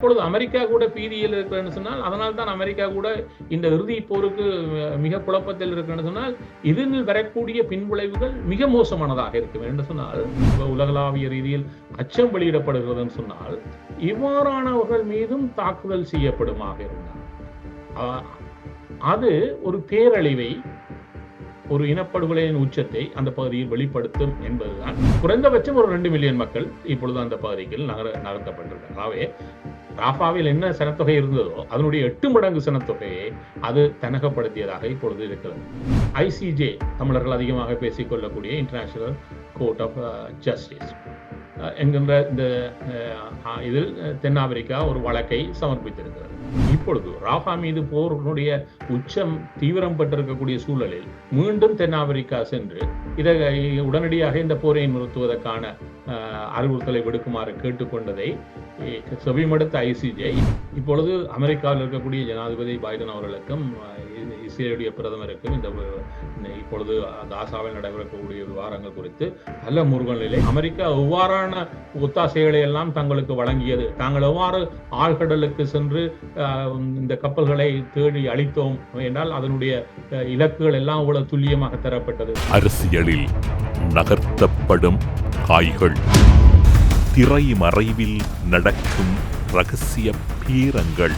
இப்பொழுது அமெரிக்கா கூட பீதியில் இருக்கிறன்னு சொன்னால், அதனால் தான் அமெரிக்கா கூட இந்த இறுதி போருக்கு மிக குழப்பத்தில் இருக்கிறன்னு சொன்னால், இதில் வரக்கூடிய பின்விளைவுகள் மிக மோசமானதாக இருக்கும் என்று சொன்னால், உலகளாவிய ரீதியில் அச்சம் வெளியிடப்படுகிறதுன்னு சொன்னால், இவ்வாறானவர்கள் மீதும் தாக்குதல் செய்யப்படுமாக இருந்தால் அது ஒரு பேரழிவை, ஒரு இனப்படுகொலையின் உச்சத்தை அந்த பகுதியில் வெளிப்படுத்தும் என்பதுதான். குறைந்தபட்சம் ஒரு 2 மில்லியன் மக்கள் இப்பொழுது அந்த பகுதிக்கு நகர்த்தப்பட்டிருக்கிறார். ஆகவே ராஃபாவில் என்ன சனத்தொகை இருந்ததோ அதனுடைய 8 மடங்கு சனத்தொகையை அது தன்னகப்படுத்தியதாக இப்பொழுது இருக்கிறது. ICJ, தமிழர்கள் அதிகமாக பேசிக்கொள்ளக்கூடிய இன்டர்நேஷனல் கோர்ட் ஆஃப் ஜஸ்டிஸ் என்கின்ற இந்த இதில் தென்னாப்பிரிக்கா ஒரு வழக்கை சமர்ப்பித்திருக்கிறது. இப்பொழுது ராஃபா மீது போருடைய உச்சம் தீவிரம் பெற்றிருக்கக்கூடிய சூழலில் மீண்டும் தென்னாப்பிரிக்கா சென்று இதை உடனடியாக இந்த போரை நிறுத்துவதற்கான அறிவுறுத்தலை விடுக்குமாறு கேட்டுக்கொண்டதை செவிமடுத்த ICJ இப்பொழுது அமெரிக்காவில் இருக்கக்கூடிய ஜனாதிபதி பைடன் அவர்களுக்கும் இஸ்ரேலுடைய பிரதமருக்கும் இந்த இப்பொழுது காசாவில் நடைபெறக்கூடிய விவகாரங்கள் குறித்து நல்ல முருகனிலே அமெரிக்கா எவ்வாறான ஒத்தாசைகளை எல்லாம் தங்களுக்கு வழங்கியது, தாங்கள் எவ்வாறு ஆழ்கடலுக்கு சென்று இந்த கப்பல்களை தேடி அளித்தோம் என்றால் அதனுடைய இலக்குகள் எல்லாம் அவ்வளவு துல்லியமாக தரப்பட்டது. அரசியலில் நகர்த்தப்படும் காய்கள், திரைமறைவில் நடக்கும் ரகசிய பீரங்கள்,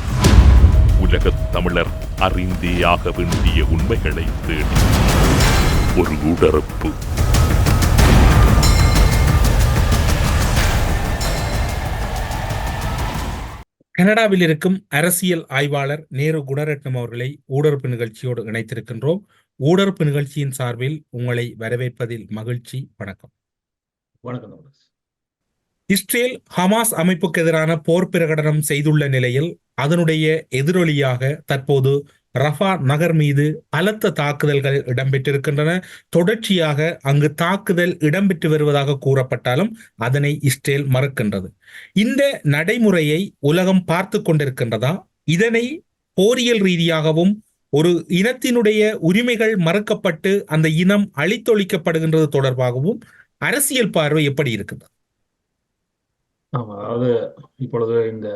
உலகத் தமிழர் அறிந்தேயாக வேண்டிய உண்மைகளை தேடி ஒரு உடறுப்பு. கனடாவில் இருக்கும் அரசியல் ஆய்வாளர் நேரு குணரட்னம் அவர்களை ஊடறுப்பு நிகழ்ச்சியோடு இணைத்திருக்கின்றோம். ஊடறுப்பு நிகழ்ச்சியின் சார்பில் உங்களை வரவேற்பதில் மகிழ்ச்சி. வணக்கம். வணக்கம். இஸ்ரேல் ஹமாஸ் அமைப்புக்கு எதிரான போர் பிரகடனம் செய்துள்ள நிலையில் அதனுடைய எதிரொலியாக தற்போது ரஃபா நகர் மீது பலத்த தாக்குதல்கள் இடம்பெற்றிருக்கின்றன. தொடர்ச்சியாக அங்கு தாக்குதல் இடம்பெற்று வருவதாக கூறப்பட்டாலும் அதனை இஸ்ரேல் மறுக்கின்றது. இந்த நடைமுறையை உலகம் பார்த்து கொண்டிருக்கின்றதா? இதனை போரியல் ரீதியாகவும் ஒரு இனத்தினுடைய உரிமைகள் மறுக்கப்பட்டு அந்த இனம் அழித்தொழிக்கப்படுகின்றது தொடர்பாகவும் அரசியல் பார்வை எப்படி இருக்கின்றது? அதாவது இப்பொழுது இந்த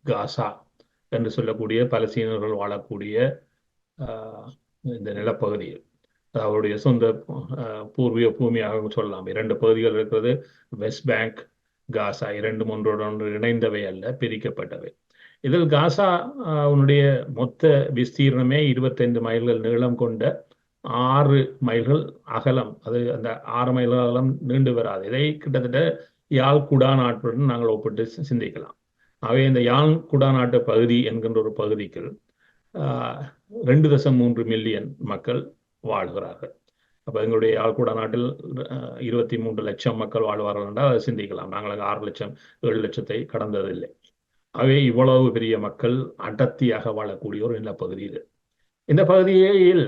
காசா என்று சொல்லக்கூடிய பலஸ்தீனர்கள் வாழக்கூடிய இந்த நிலப்பகுதியில் அவருடைய சொந்த பூர்வீக பூமியாக சொல்லலாம். 2 பகுதிகள் இருக்கிறது. வெஸ்ட் பேங்க், காசா, 2 ஒன்றோடு இணைந்தவை அல்ல, பிரிக்கப்பட்டவை. இதில் காசா அவனுடைய மொத்த விஸ்தீர்ணமே 25 மைல்கள் நீளம் கொண்ட 6 மைல்கள் அகலம். அது அந்த 6 மைல்கள் அகலம் நீண்டு வராது. இதை கிட்டத்தட்ட யாழ் குடாநாட்டுடன் நாங்கள் ஒப்பிட்டு சிந்திக்கலாம். ஆகவே இந்த யாழ் குடாநாட்டு பகுதி என்கின்ற ஒரு பகுதிக்கு 2.3 மில்லியன் மக்கள் வாழ்கிறார்கள். அப்போ எங்களுடைய யாழ் குடாநாட்டில் 23 லட்சம் மக்கள் வாழ்வார்கள் என்றால் அதை சிந்திக்கலாம். நாங்கள் 6 லட்சம் 7 லட்சத்தை கடந்ததில்லை. ஆகவே இவ்வளவு பெரிய மக்கள் அடர்த்தியாக வாழக்கூடிய ஒரு நிலப்பகுதி இது. இந்த பகுதியில்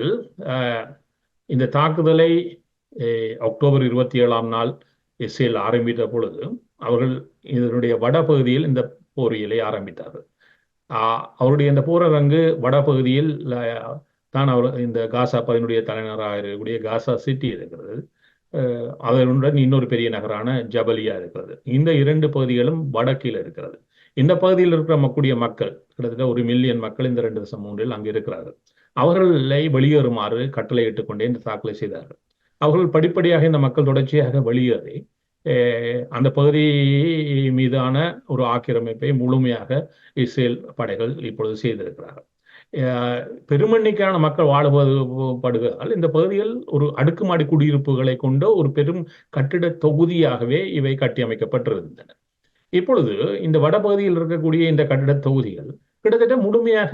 இந்த தாக்குதலை அக்டோபர் 27ஆம் நாள் இஸ்ரேல் ஆரம்பித்த பொழுது அவர்கள் இதனுடைய வடபகுதியில் இந்த போரியலை ஆரம்பித்தார்கள். அவருடைய இந்த போரரங்கு வடபகுதியில் தான் அவர் இந்த காசா பகுதியினுடைய தலைநகராக இருக்கக்கூடிய காசா சிட்டி இருக்கிறது. அதனுடன் இன்னொரு பெரிய நகரான ஜபலியா இருக்கிறது. இந்த 2 பகுதிகளும் வடக்கில் இருக்கிறது. இந்த பகுதியில் இருக்கிற மக்கள் கிட்டத்தட்ட 1 மில்லியன் மக்கள் இந்த 2.3 அங்கு இருக்கிறார்கள். அவர்களை வெளியேறுமாறு கட்டளையிட்டுக் கொண்டே இந்த தாக்குதலை செய்தார்கள். அவர்கள் படிப்படியாக இந்த மக்கள் தொடர்ச்சியாக வெளியேறி அந்த பகுதி மீதான ஒரு ஆக்கிரமிப்பை முழுமையாக இஸ்ரேல் படைகள் இப்பொழுது செய்திருக்கிறார்கள். பெருமெண்ணிக்கையான மக்கள் வாழ்வதுபடுவதால் இந்த பகுதியில் ஒரு அடுக்குமாடி குடியிருப்புகளை கொண்ட ஒரு பெரும் கட்டிட தொகுதியாகவே இவை கட்டியமைக்கப்பட்டிருந்தன. இப்பொழுது இந்த வடபகுதியில் இருக்கக்கூடிய இந்த கட்டிட தொகுதிகள் கிட்டத்தட்ட முழுமையாக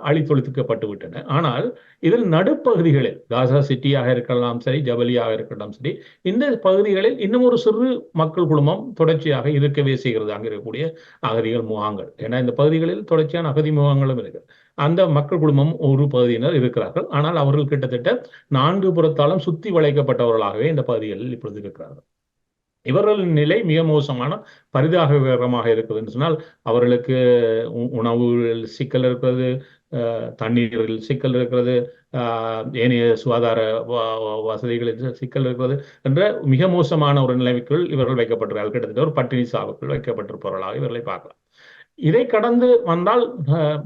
அழித்தொழிக்கப்பட்டு விட்டன. ஆனால் இதில் நடுப்பகுதிகளில் காசா சிட்டியாக இருக்கலாம் சரி, ஜபலியாக இருக்கலாம் சரி, இந்த பகுதிகளில் இன்னும் ஒரு சிறு மக்கள் குழுமம் தொடர்ச்சியாக இருக்கவே செய்கிறது. அங்கே இருக்கக்கூடிய அகதிகள் முகாங்கள், ஏன்னா இந்த பகுதிகளில் தொடர்ச்சியான அகதி முகாங்களும் இருக்கு. அந்த மக்கள் குழுமம் ஒரு பகுதியினர் இருக்கிறார்கள். ஆனால் அவர்கள் கிட்டத்தட்ட 4 புறத்தாலும் சுத்தி வளைக்கப்பட்டவர்களாகவே இந்த பகுதிகளில் இப்பொழுது இருக்கிறார்கள். இவர்களின் நிலை மிக மோசமான பரிதாபகரமாக இருக்குதுன்னு சொன்னால் அவர்களுக்கு உணவு சிக்கல் இருக்கிறது, தண்ணீரில் சிக்கல் இருக்கிறது, ஏனைய சுகாதார வசதிகளில் சிக்கல் இருக்கிறது என்ற மிக மோசமான ஒரு நிலைமைக்குள் இவர்கள் வைக்கப்பட்டிருக்கிறார்கள். கிட்டத்தட்ட ஒரு பட்டினி சாவுக்குள் வைக்கப்பட்டிருப்பவர்களாக இவர்களை பார்க்கலாம். இதை கடந்து வந்தால்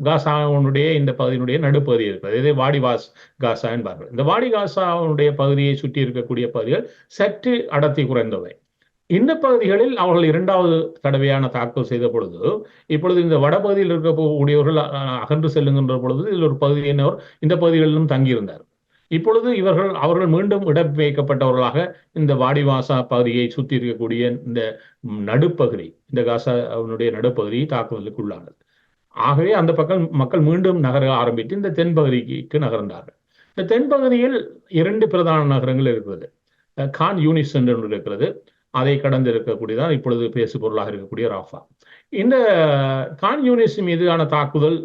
காசாவுடைய இந்த பகுதியினுடைய நடுப்பகுதி இருக்கிறது. இதை வாடிவாஸ் காசா என்பார்கள். இந்த வாடி காசாவுடைய பகுதியை சுற்றி இருக்கக்கூடிய பகுதிகள் சற்று அடர்த்தி குறைந்தவை. இந்த பகுதிகளில் அவர்கள் இரண்டாவது தடவையான தாக்குதல் செய்த பொழுது, இப்பொழுது இந்த வடபகுதியில் இருக்கக்கூடியவர்கள் அகன்று செல்லுகின்ற பொழுது இதில் ஒரு பகுதியினர் இந்த பகுதிகளிலும் தங்கியிருந்தார். இப்பொழுது அவர்கள் மீண்டும் இடம்பெயர்க்கப்பட்டவர்களாக இந்த வாடிவாசா பகுதியை சுற்றி இருக்கக்கூடிய இந்த நடுப்பகுதி, இந்த காசாவுடைய நடுப்பகுதி தாக்குதலுக்கு உள்ளானது. ஆகவே அந்த பக்கம் மக்கள் மீண்டும் நகர ஆரம்பித்து இந்த தென்பகுதிக்கு நகர்ந்தார்கள். இந்த தென்பகுதியில் 2 பிரதான நகரங்கள் இருக்கிறது. கான் யூனிஸ் என்று இருக்கிறது. அதை கடந்து இருக்கக்கூடியதான் இப்பொழுது பேசு பொருளாக இருக்கக்கூடிய ராஃபா. இந்த கான் யூனிஸ் மீதான தாக்குதல்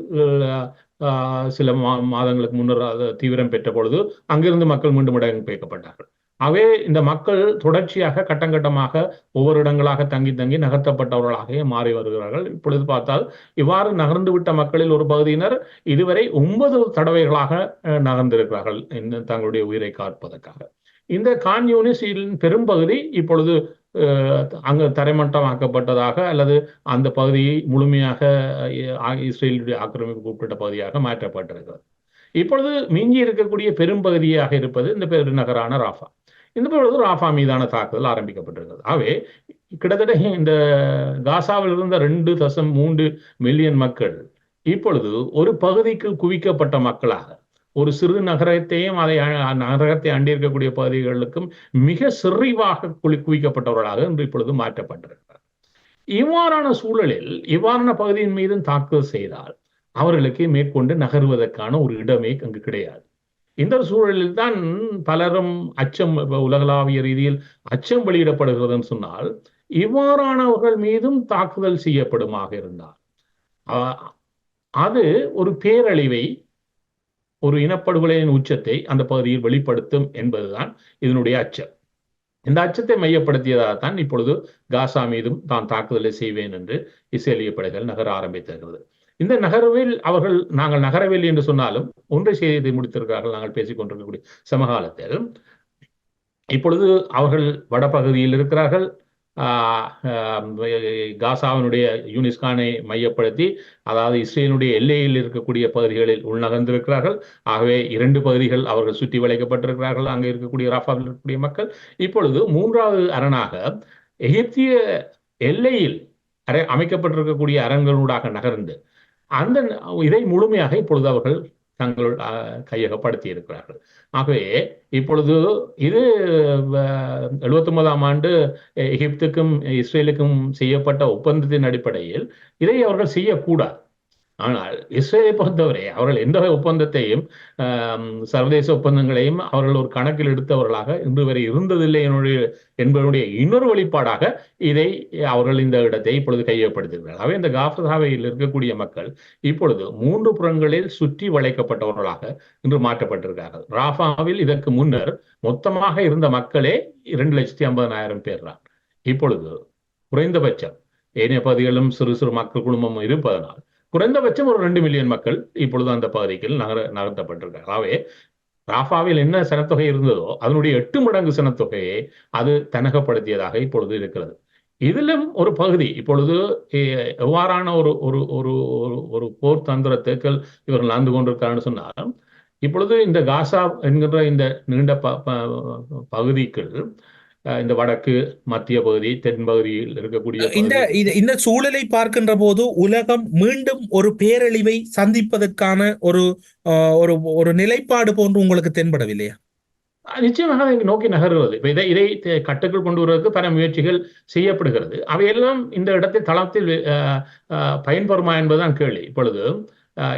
சில மாதங்களுக்கு முன்னர் தீவிரம் பெற்ற பொழுது அங்கிருந்து மக்கள் மீண்டும் இடம்பெயர்க்கப்பட்டார்கள். ஆகவே இந்த மக்கள் தொடர்ச்சியாக கட்டங்கட்டமாக ஒவ்வொரு இடங்களாக தங்கி தங்கி நகர்த்தப்பட்டவர்களாக மாறி வருகிறார்கள். இப்பொழுது பார்த்தால் இவ்வாறு நகர்ந்து விட்ட மக்களில் ஒரு பகுதியினர் இதுவரை 9 தடவைகளாக நகர்ந்திருக்கிறார்கள் தங்களுடைய உயிரை காப்பதற்காக. இந்த கான் யூனிஸின் பெரும்பகுதி இப்பொழுது அங்கு தரைமட்டமாக்கப்பட்டதாக அல்லது அந்த பகுதியை முழுமையாக இஸ்ரேலுடைய ஆக்கிரமிப்புக்கு உட்பட்ட பகுதியாக மாற்றப்பட்டிருக்கிறது. இப்பொழுது மிஞ்சி இருக்கக்கூடிய பெரும்பகுதியாக இருப்பது இந்த பெருநகரான ராஃபா. இந்த பொழுது ராஃபா மீதான தாக்குதல் ஆரம்பிக்கப்பட்டிருக்கிறது. ஆகவே கிட்டத்தட்ட இந்த காசாவில் இருந்த 2.3 மில்லியன் மக்கள் இப்பொழுது ஒரு பகுதிக்கு குவிக்கப்பட்ட மக்களாக, ஒரு சிறு நகரத்தையும் நகரத்தை அண்டியிருக்கக்கூடிய பகுதிகளுக்கும் மிக செறிவாக குவிக்கப்பட்டவர்களாக இன்று இப்பொழுது மாற்றப்பட்டிருக்கிறார். இவ்வாறான சூழலில் இவ்வாறான பகுதியின் மீது தாக்குதல் செய்தால் அவர்களுக்கு மேற்கொண்டு நகர்வதற்கான ஒரு இடமே அங்கு கிடையாது. இந்த சூழலில் தான் பலரும் அச்சம், உலகளாவிய ரீதியில் அச்சம் வெளியிடப்படுகிறதுன்னு சொன்னால், இவ்வாறானவர்கள் மீதும் தாக்குதல் செய்யப்படுமாக இருந்தால் அது ஒரு பேரழிவை, ஒரு இனப்படுகொலையின் உச்சத்தை அந்த பகுதியில் வெளிப்படுத்தும் என்பதுதான் இதனுடைய அச்சம். இந்த அச்சத்தை மையப்படுத்தியதால்தான் இப்பொழுது காசா மீதும் தான் தாக்குதலை செய்வேன் என்று இஸ்ரேலிய படைகள் நகர ஆரம்பித்திருக்கிறது. இந்த நகர்வில் நாங்கள் நகரவில்லை என்று சொன்னாலும் ஒன்றை செய்தி முடித்திருக்கிறார்கள். நாங்கள் பேசிக் கொண்டிருக்கக்கூடிய சமகாலத்தில் இப்பொழுது அவர்கள் வடபகுதியில் இருக்கிறார்கள். காசாவினுடைய யூனிஸ்கானை மையப்படுத்தி, அதாவது இஸ்ரேலுடைய எல்லையில் இருக்கக்கூடிய பகுதிகளில் உள்நகர்ந்திருக்கிறார்கள். ஆகவே 2 பகுதிகள் அவர்கள் சுற்றி வளைக்கப்பட்டிருக்கிறார்கள். அங்கே இருக்கக்கூடிய ராஃபாவில் இருக்கக்கூடிய மக்கள் இப்பொழுது 3வது அரணாக எகிப்திய எல்லையில் அமைக்கப்பட்டிருக்கக்கூடிய அரண்களூடாக நகர்ந்து இதை முழுமையாக இப்பொழுது அவர்கள் தங்கள் கையகப்படுத்தி இருக்கிறார்கள். ஆகவே இப்பொழுது இது 79ஆம் ஆண்டு எகிப்துக்கும் இஸ்ரேலுக்கும் செய்யப்பட்ட ஒப்பந்தத்தின் அடிப்படையில் இதை அவர்கள் செய்யக்கூடாது. ஆனால் இஸ்ரேலை பொறுத்தவரை அவர்கள் எந்த ஒப்பந்தத்தையும், சர்வதேச ஒப்பந்தங்களையும் அவர்கள் ஒரு கணக்கில் எடுத்தவர்களாக இன்று வரை இருந்ததில்லை என்பதனுடைய இன்னொரு வெளிப்பாடாக அவர்கள் இந்த இடத்தை இப்பொழுது கையகப்படுத்துகிறார்கள். ஆகவே இந்த காசாவில் இருக்கக்கூடிய மக்கள் இப்பொழுது 3 புறங்களில் சுற்றி வளைக்கப்பட்டவர்களாக இன்று மாற்றப்பட்டிருக்கிறார்கள். ராஃபாவில் இதற்கு முன்னர் மொத்தமாக இருந்த மக்களே 2,50,000 பேர் தான். இப்பொழுது குறைந்தபட்சம் ஏனைய பகுதிகளும் சிறு சிறு மக்கள் குழுமம் இருப்பதனால் குறைந்தபட்சம் ஒரு 2 மில்லியன் மக்கள் இப்பொழுது அந்த பகுதிக்கு நகர்த்தப்பட்டிருக்கிறார்கள். ஆகவே ராஃபாவில் என்ன சனத்தொகை இருந்ததோ அதனுடைய 8 மடங்கு சனத்தொகையை அது தன்னகப்படுத்தியதாக இப்பொழுது இருக்கிறது. இதிலும் ஒரு பகுதி இப்பொழுது எவ்வாறான ஒரு போர் தந்திரத்துக்கள் இவர்கள் நடந்து கொண்டிருக்கிறார்கள் சொன்னாலும், இப்பொழுது இந்த காசா என்கின்ற இந்த நீண்ட பகுதிக்குள் இந்த வடக்கு மத்திய பகுதி தென்பகுதியில் இருக்கக்கூடிய இந்த சூழலை பார்க்கின்ற போது உலகம் மீண்டும் ஒரு பேரழிவை சந்திப்பதற்கான ஒரு நிலைப்பாடு போன்று உங்களுக்கு தென்படவில்லையா? நிச்சயமாக அதை நோக்கி நகர்கிறது. இதை கட்டுக்குள் கொண்டு வருவதற்கு பல முயற்சிகள் செய்யப்படுகிறது. அவையெல்லாம் இந்த இடத்தை தளத்தில் பயன்பெறுமா என்பதுதான் கேள்வி. இப்பொழுது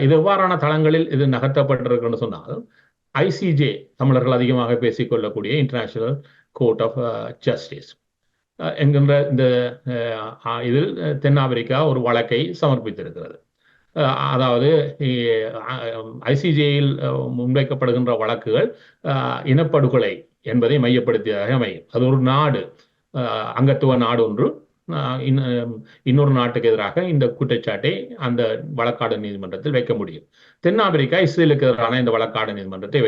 இது எவ்வாறான தளங்களில் இது நகர்த்தப்பட்டிருக்குன்னு சொன்னால், ICJ தமிழர்கள் அதிகமாக பேசிக்கொள்ளக்கூடிய இன்டர்நேஷனல் கோர்ட் ஆஃப் ஜஸ்டிஸ் என்கின்ற இந்த இதில் தென்னாப்பிரிக்கா ஒரு வழக்கை சமர்ப்பித்திருக்கிறது. அதாவது ICJயில் முன்வைக்கப்படுகின்ற வழக்குகள் இனப்படுகொலை என்பதை மையப்படுத்தியதாக அமையும். அது ஒரு நாடு, அங்கத்துவ நாடு ஒன்று இன்னொரு நாட்டுக்கு எதிராக இந்த குற்றச்சாட்டை அந்த வழக்காடு நீதிமன்றத்தில் வைக்க முடியும். தென்னாப்பிரிக்கா இஸ்ரேலுக்கு எதிரான இந்த வழக்காடு நீதிமன்றத்தை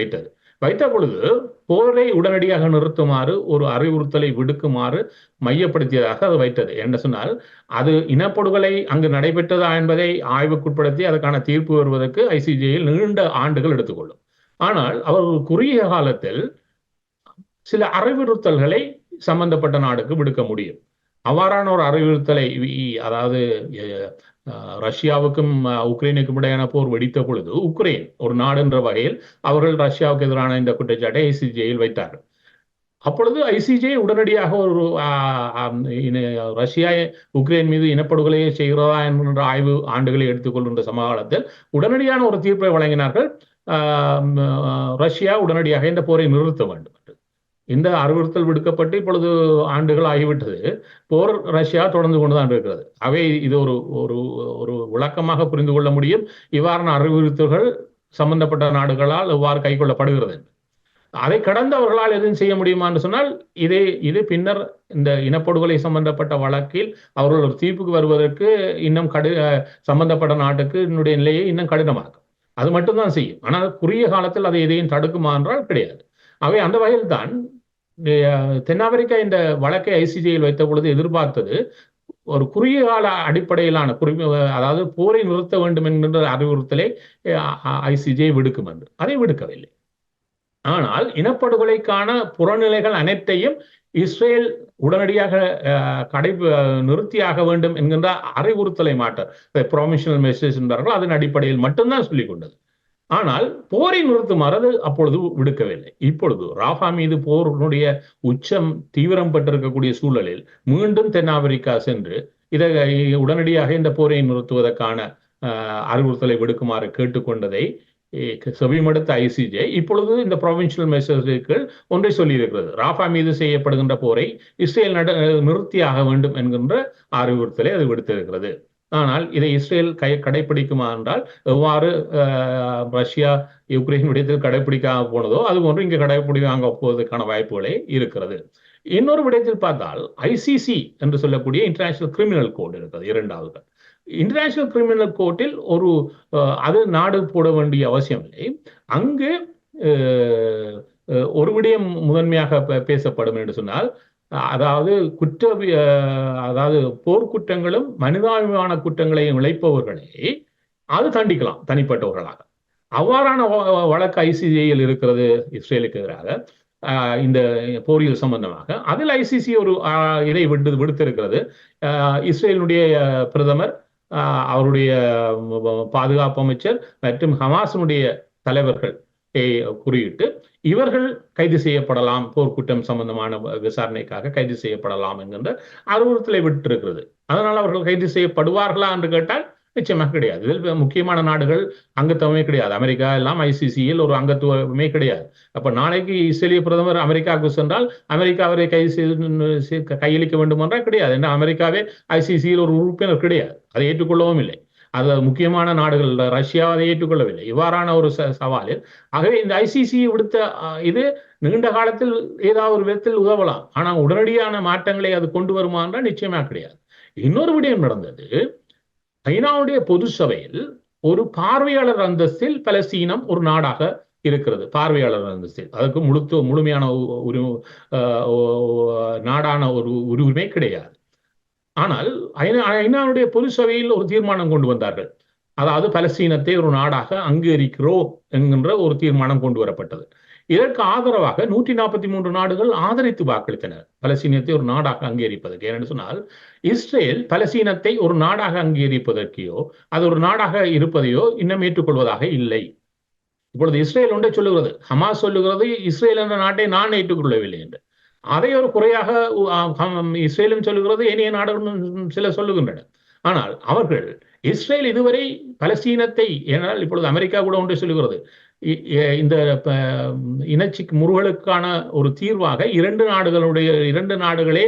வைத்த பொழுது போரை உடனடியாக நிறுத்துமாறு ஒரு அறிவுறுத்தலை விடுக்குமாறு மையப்படுத்தியதாக அது வைத்தது. என்ன சொன்னால், அது இனப்படுகொலை அங்கு நடைபெற்றதா என்பதை ஆய்வுக்குட்படுத்தி அதற்கான தீர்ப்பு வருவதற்கு ஐசிஜேயில் நீண்ட ஆண்டுகள் எடுத்துக்கொள்ளும். ஆனால் அவர்கள் குறுகிய காலத்தில் சில அறிவுறுத்தல்களை சம்பந்தப்பட்ட நாடுக்கு விடுக்க முடியும். அவ்வாறான ஒரு அறிவுறுத்தலை, அதாவது ரஷ்யாவுக்கும் உக்ரைனுக்கும் இடையான போர் வெடித்த பொழுது உக்ரைன் ஒரு நாடு என்ற வகையில் அவர்கள் ரஷ்யாவுக்கு எதிரான இந்த குற்றச்சாட்டை ஐசிஜேயில் வைத்தார்கள். அப்பொழுது ஐசிஜே உடனடியாக ஒரு ரஷ்யா உக்ரைன் மீது இனப்படுகொலையை செய்கிறதா என்கின்ற ஆய்வு ஆண்டுகளை எடுத்துக்கொள்கின்ற சமகாலத்தில் உடனடியான ஒரு தீர்ப்பை வழங்கினார்கள். ரஷ்யா உடனடியாக இந்த போரை நிறுத்த வேண்டும். இந்த அறிவுறுத்தல் விடுக்கப்பட்டு இப்பொழுது ஆண்டுகள் ஆகிவிட்டது. போர் ரஷ்யா தொடர்ந்து கொண்டுதான் இருக்கிறது. அவை இது ஒரு ஒரு விளக்கமாக புரிந்து கொள்ள முடியும் இவ்வாறான அறிவுறுத்தல்கள் சம்பந்தப்பட்ட நாடுகளால் எவ்வாறு கைக்கொள்ளப்படுகிறது. அதை கடந்து அவர்களால் எதுவும் செய்ய முடியுமா என்று சொன்னால், இது பின்னர் இந்த இனப்படுகொலை சம்பந்தப்பட்ட வழக்கில் அவர்கள் ஒரு தீர்ப்புக்கு வருவதற்கு இன்னும் சம்பந்தப்பட்ட நாட்டுக்கு என்னுடைய நிலையை இன்னும் கடினமாக்கும். அது மட்டும்தான் செய்யும். ஆனால் குறுகிய காலத்தில் அதை எதையும் தடுக்குமா என்றால் கிடையாது. அவை அந்த வகையில் தான் தென்னாப்பிரிக்கா இந்த வழக்கை ஐசிஜேயில் வைத்த பொழுது எதிர்பார்த்தது ஒரு குறுகிய கால அடிப்படையிலான அதாவது போரை நிறுத்த வேண்டும் என்கின்ற அறிவுறுத்தலை ஐசிஜே விடுக்கும் என்று. அதை விடுக்கவில்லை. ஆனால் இனப்படுகொலைக்கான புறநிலைகள் அனைத்தையும் இஸ்ரேல் உடனடியாக நிறுத்தியாக வேண்டும் என்கின்ற அறிவுறுத்தலை ப்ராமிஷனல் மெசேஜ் என்பார்கள், அதன் அடிப்படையில் மட்டும்தான் சொல்லிக் கொண்டது. ஆனால் போரை நிறுத்துமாறு அது அப்பொழுது விடுக்கவில்லை. இப்பொழுது ராஃபா மீது போருடைய உச்சம் தீவிரம் பெற்றிருக்கக்கூடிய சூழலில் மீண்டும் தென்னாப்பிரிக்கா சென்று இதை உடனடியாக இந்த போரை நிறுத்துவதற்கான அறிவுறுத்தலை விடுக்குமாறு கேட்டுக்கொண்டதை செவிமடுத்த ஐசிஜே இப்பொழுது இந்த ப்ரொவின்சியல் மெசேஜ்கள் ஒன்றை சொல்லியிருக்கிறது. ராஃபா மீது செய்யப்படுகின்ற போரை இஸ்ரேல் நிறுத்தியாக வேண்டும் என்கின்ற அறிவுறுத்தலை அது விடுத்திருக்கிறது. ஆனால் இதை இஸ்ரேல் கடைபிடிக்குமா என்றால், எவ்வாறு ரஷ்யா யுக்ரைன் விடயத்தில் கடைபிடிக்காம போனதோ அது போன்று இங்கு கடைபிடிக்காங்க போவதற்கான வாய்ப்புகளே இருக்கிறது. இன்னொரு விடயத்தில் பார்த்தால் ஐசிசி என்று சொல்லக்கூடிய இன்டர்நேஷனல் கிரிமினல் கோட் இருக்கிறது. இரண்டாவது இன்டர்நேஷனல் கிரிமினல் கோர்ட்டில் அது நாடு போட வேண்டிய அவசியம் இல்லை. அங்கு ஒரு விடயம் முதன்மையாக பேசப்படும் என்று சொன்னால், அதாவது அதாவது போர்க்குற்றங்களும் மனிதாபிமான குற்றங்களையும் இழைப்பவர்களை அது தண்டிக்கலாம் தனிப்பட்டவர்களாக. அவ்வாறான வழக்கு ஐசிசியில் இருக்கிறது இஸ்ரேலுக்கு எதிராக இந்த போரியல் சம்பந்தமாக. அதில் ஐசிசி ஒரு இதை விடுத்திருக்கிறது. இஸ்ரேலுடைய பிரதமர், அவருடைய பாதுகாப்பு அமைச்சர் மற்றும் ஹமாஸினுடைய தலைவர்கள் குறியிட்டு இவர்கள் கைது செய்யப்படலாம், போர்க்குற்றம் சம்பந்தமான விசாரணைக்காக கைது செய்யப்படலாம் என்கின்ற அறிவுறுத்தலை விட்டிருக்கிறது. அதனால் அவர்கள் கைது செய்யப்படுவார்களா என்று கேட்டால் நிச்சயமாக கிடையாது. இதில் முக்கியமான நாடுகள் அங்கத்துவமே கிடையாது. அமெரிக்கா எல்லாம் ஐசிசியில் ஒரு அங்கத்துவமே கிடையாது. அப்ப நாளைக்கு இஸ்ரேலிய பிரதமர் அமெரிக்காவுக்கு சென்றால் அமெரிக்கா அவரை கையளிக்க வேண்டும் என்றால் கிடையாது. ஏன்னா அமெரிக்காவே ஐசிசியில் ஒரு உறுப்பினர் கிடையாது, அதை ஏற்றுக்கொள்ளவும் இல்லை. அது முக்கியமான நாடுகள் ரஷ்யா அதை ஏற்றுக்கொள்ளவில்லை. இவ்வாறான ஒரு சவாலில் ஆகவே இந்த ஐசிசி விடுத்த இது நீண்ட காலத்தில் ஏதாவது ஒரு விதத்தில் உதவலாம். ஆனால் உடனடியான மாற்றங்களை அது கொண்டு வருமா என்றால் நிச்சயமாக கிடையாது. இன்னொரு விடயம் நடந்தது. ஐநாவுடைய பொது சபையில் ஒரு பார்வையாளர் அந்தஸ்தில் பலஸ்தீனம் ஒரு நாடாக இருக்கிறது. பார்வையாளர் அந்தஸ்தில் அதற்கு முழுமையான நாடான ஒரு உரிமை கிடையாது. ஆனால் ஐநாவுடைய பொது சபையில் ஒரு தீர்மானம் கொண்டு வந்தார்கள். அதாவது பலஸ்தீனத்தை ஒரு நாடாக அங்கீகரிக்கிறோம் என்கின்ற ஒரு தீர்மானம் கொண்டு வரப்பட்டது. இதற்கு ஆதரவாக 143 நாடுகள் ஆதரித்து வாக்களித்தனர் பலஸ்தீனத்தை ஒரு நாடாக அங்கீகரிப்பதற்கு. ஏனென்று சொன்னால், இஸ்ரேல் பலஸ்தீனத்தை ஒரு நாடாக அங்கீகரிப்பதற்கையோ அது ஒரு நாடாக இருப்பதையோ இன்னும் ஏற்றுக்கொள்வதாக இல்லை. இப்பொழுது இஸ்ரேல் ஒன்றை சொல்லுகிறது, ஹமாஸ் சொல்லுகிறது இஸ்ரேல் என்ற நாட்டை நான் ஏற்றுக்கொள்ளவில்லை என்று. அதை ஒரு குறையாக இஸ்ரேலும் சொல்லுகிறது, ஏனைய நாடுகளும் சில சொல்லுகின்றன. ஆனால் அவர்கள் இஸ்ரேல் இதுவரை பலஸ்தீனத்தை, ஏனால் இப்பொழுது அமெரிக்கா கூட ஒன்றை சொல்லுகிறது, இந்த முறுகலுக்கான ஒரு தீர்வாக இரண்டு நாடுகளே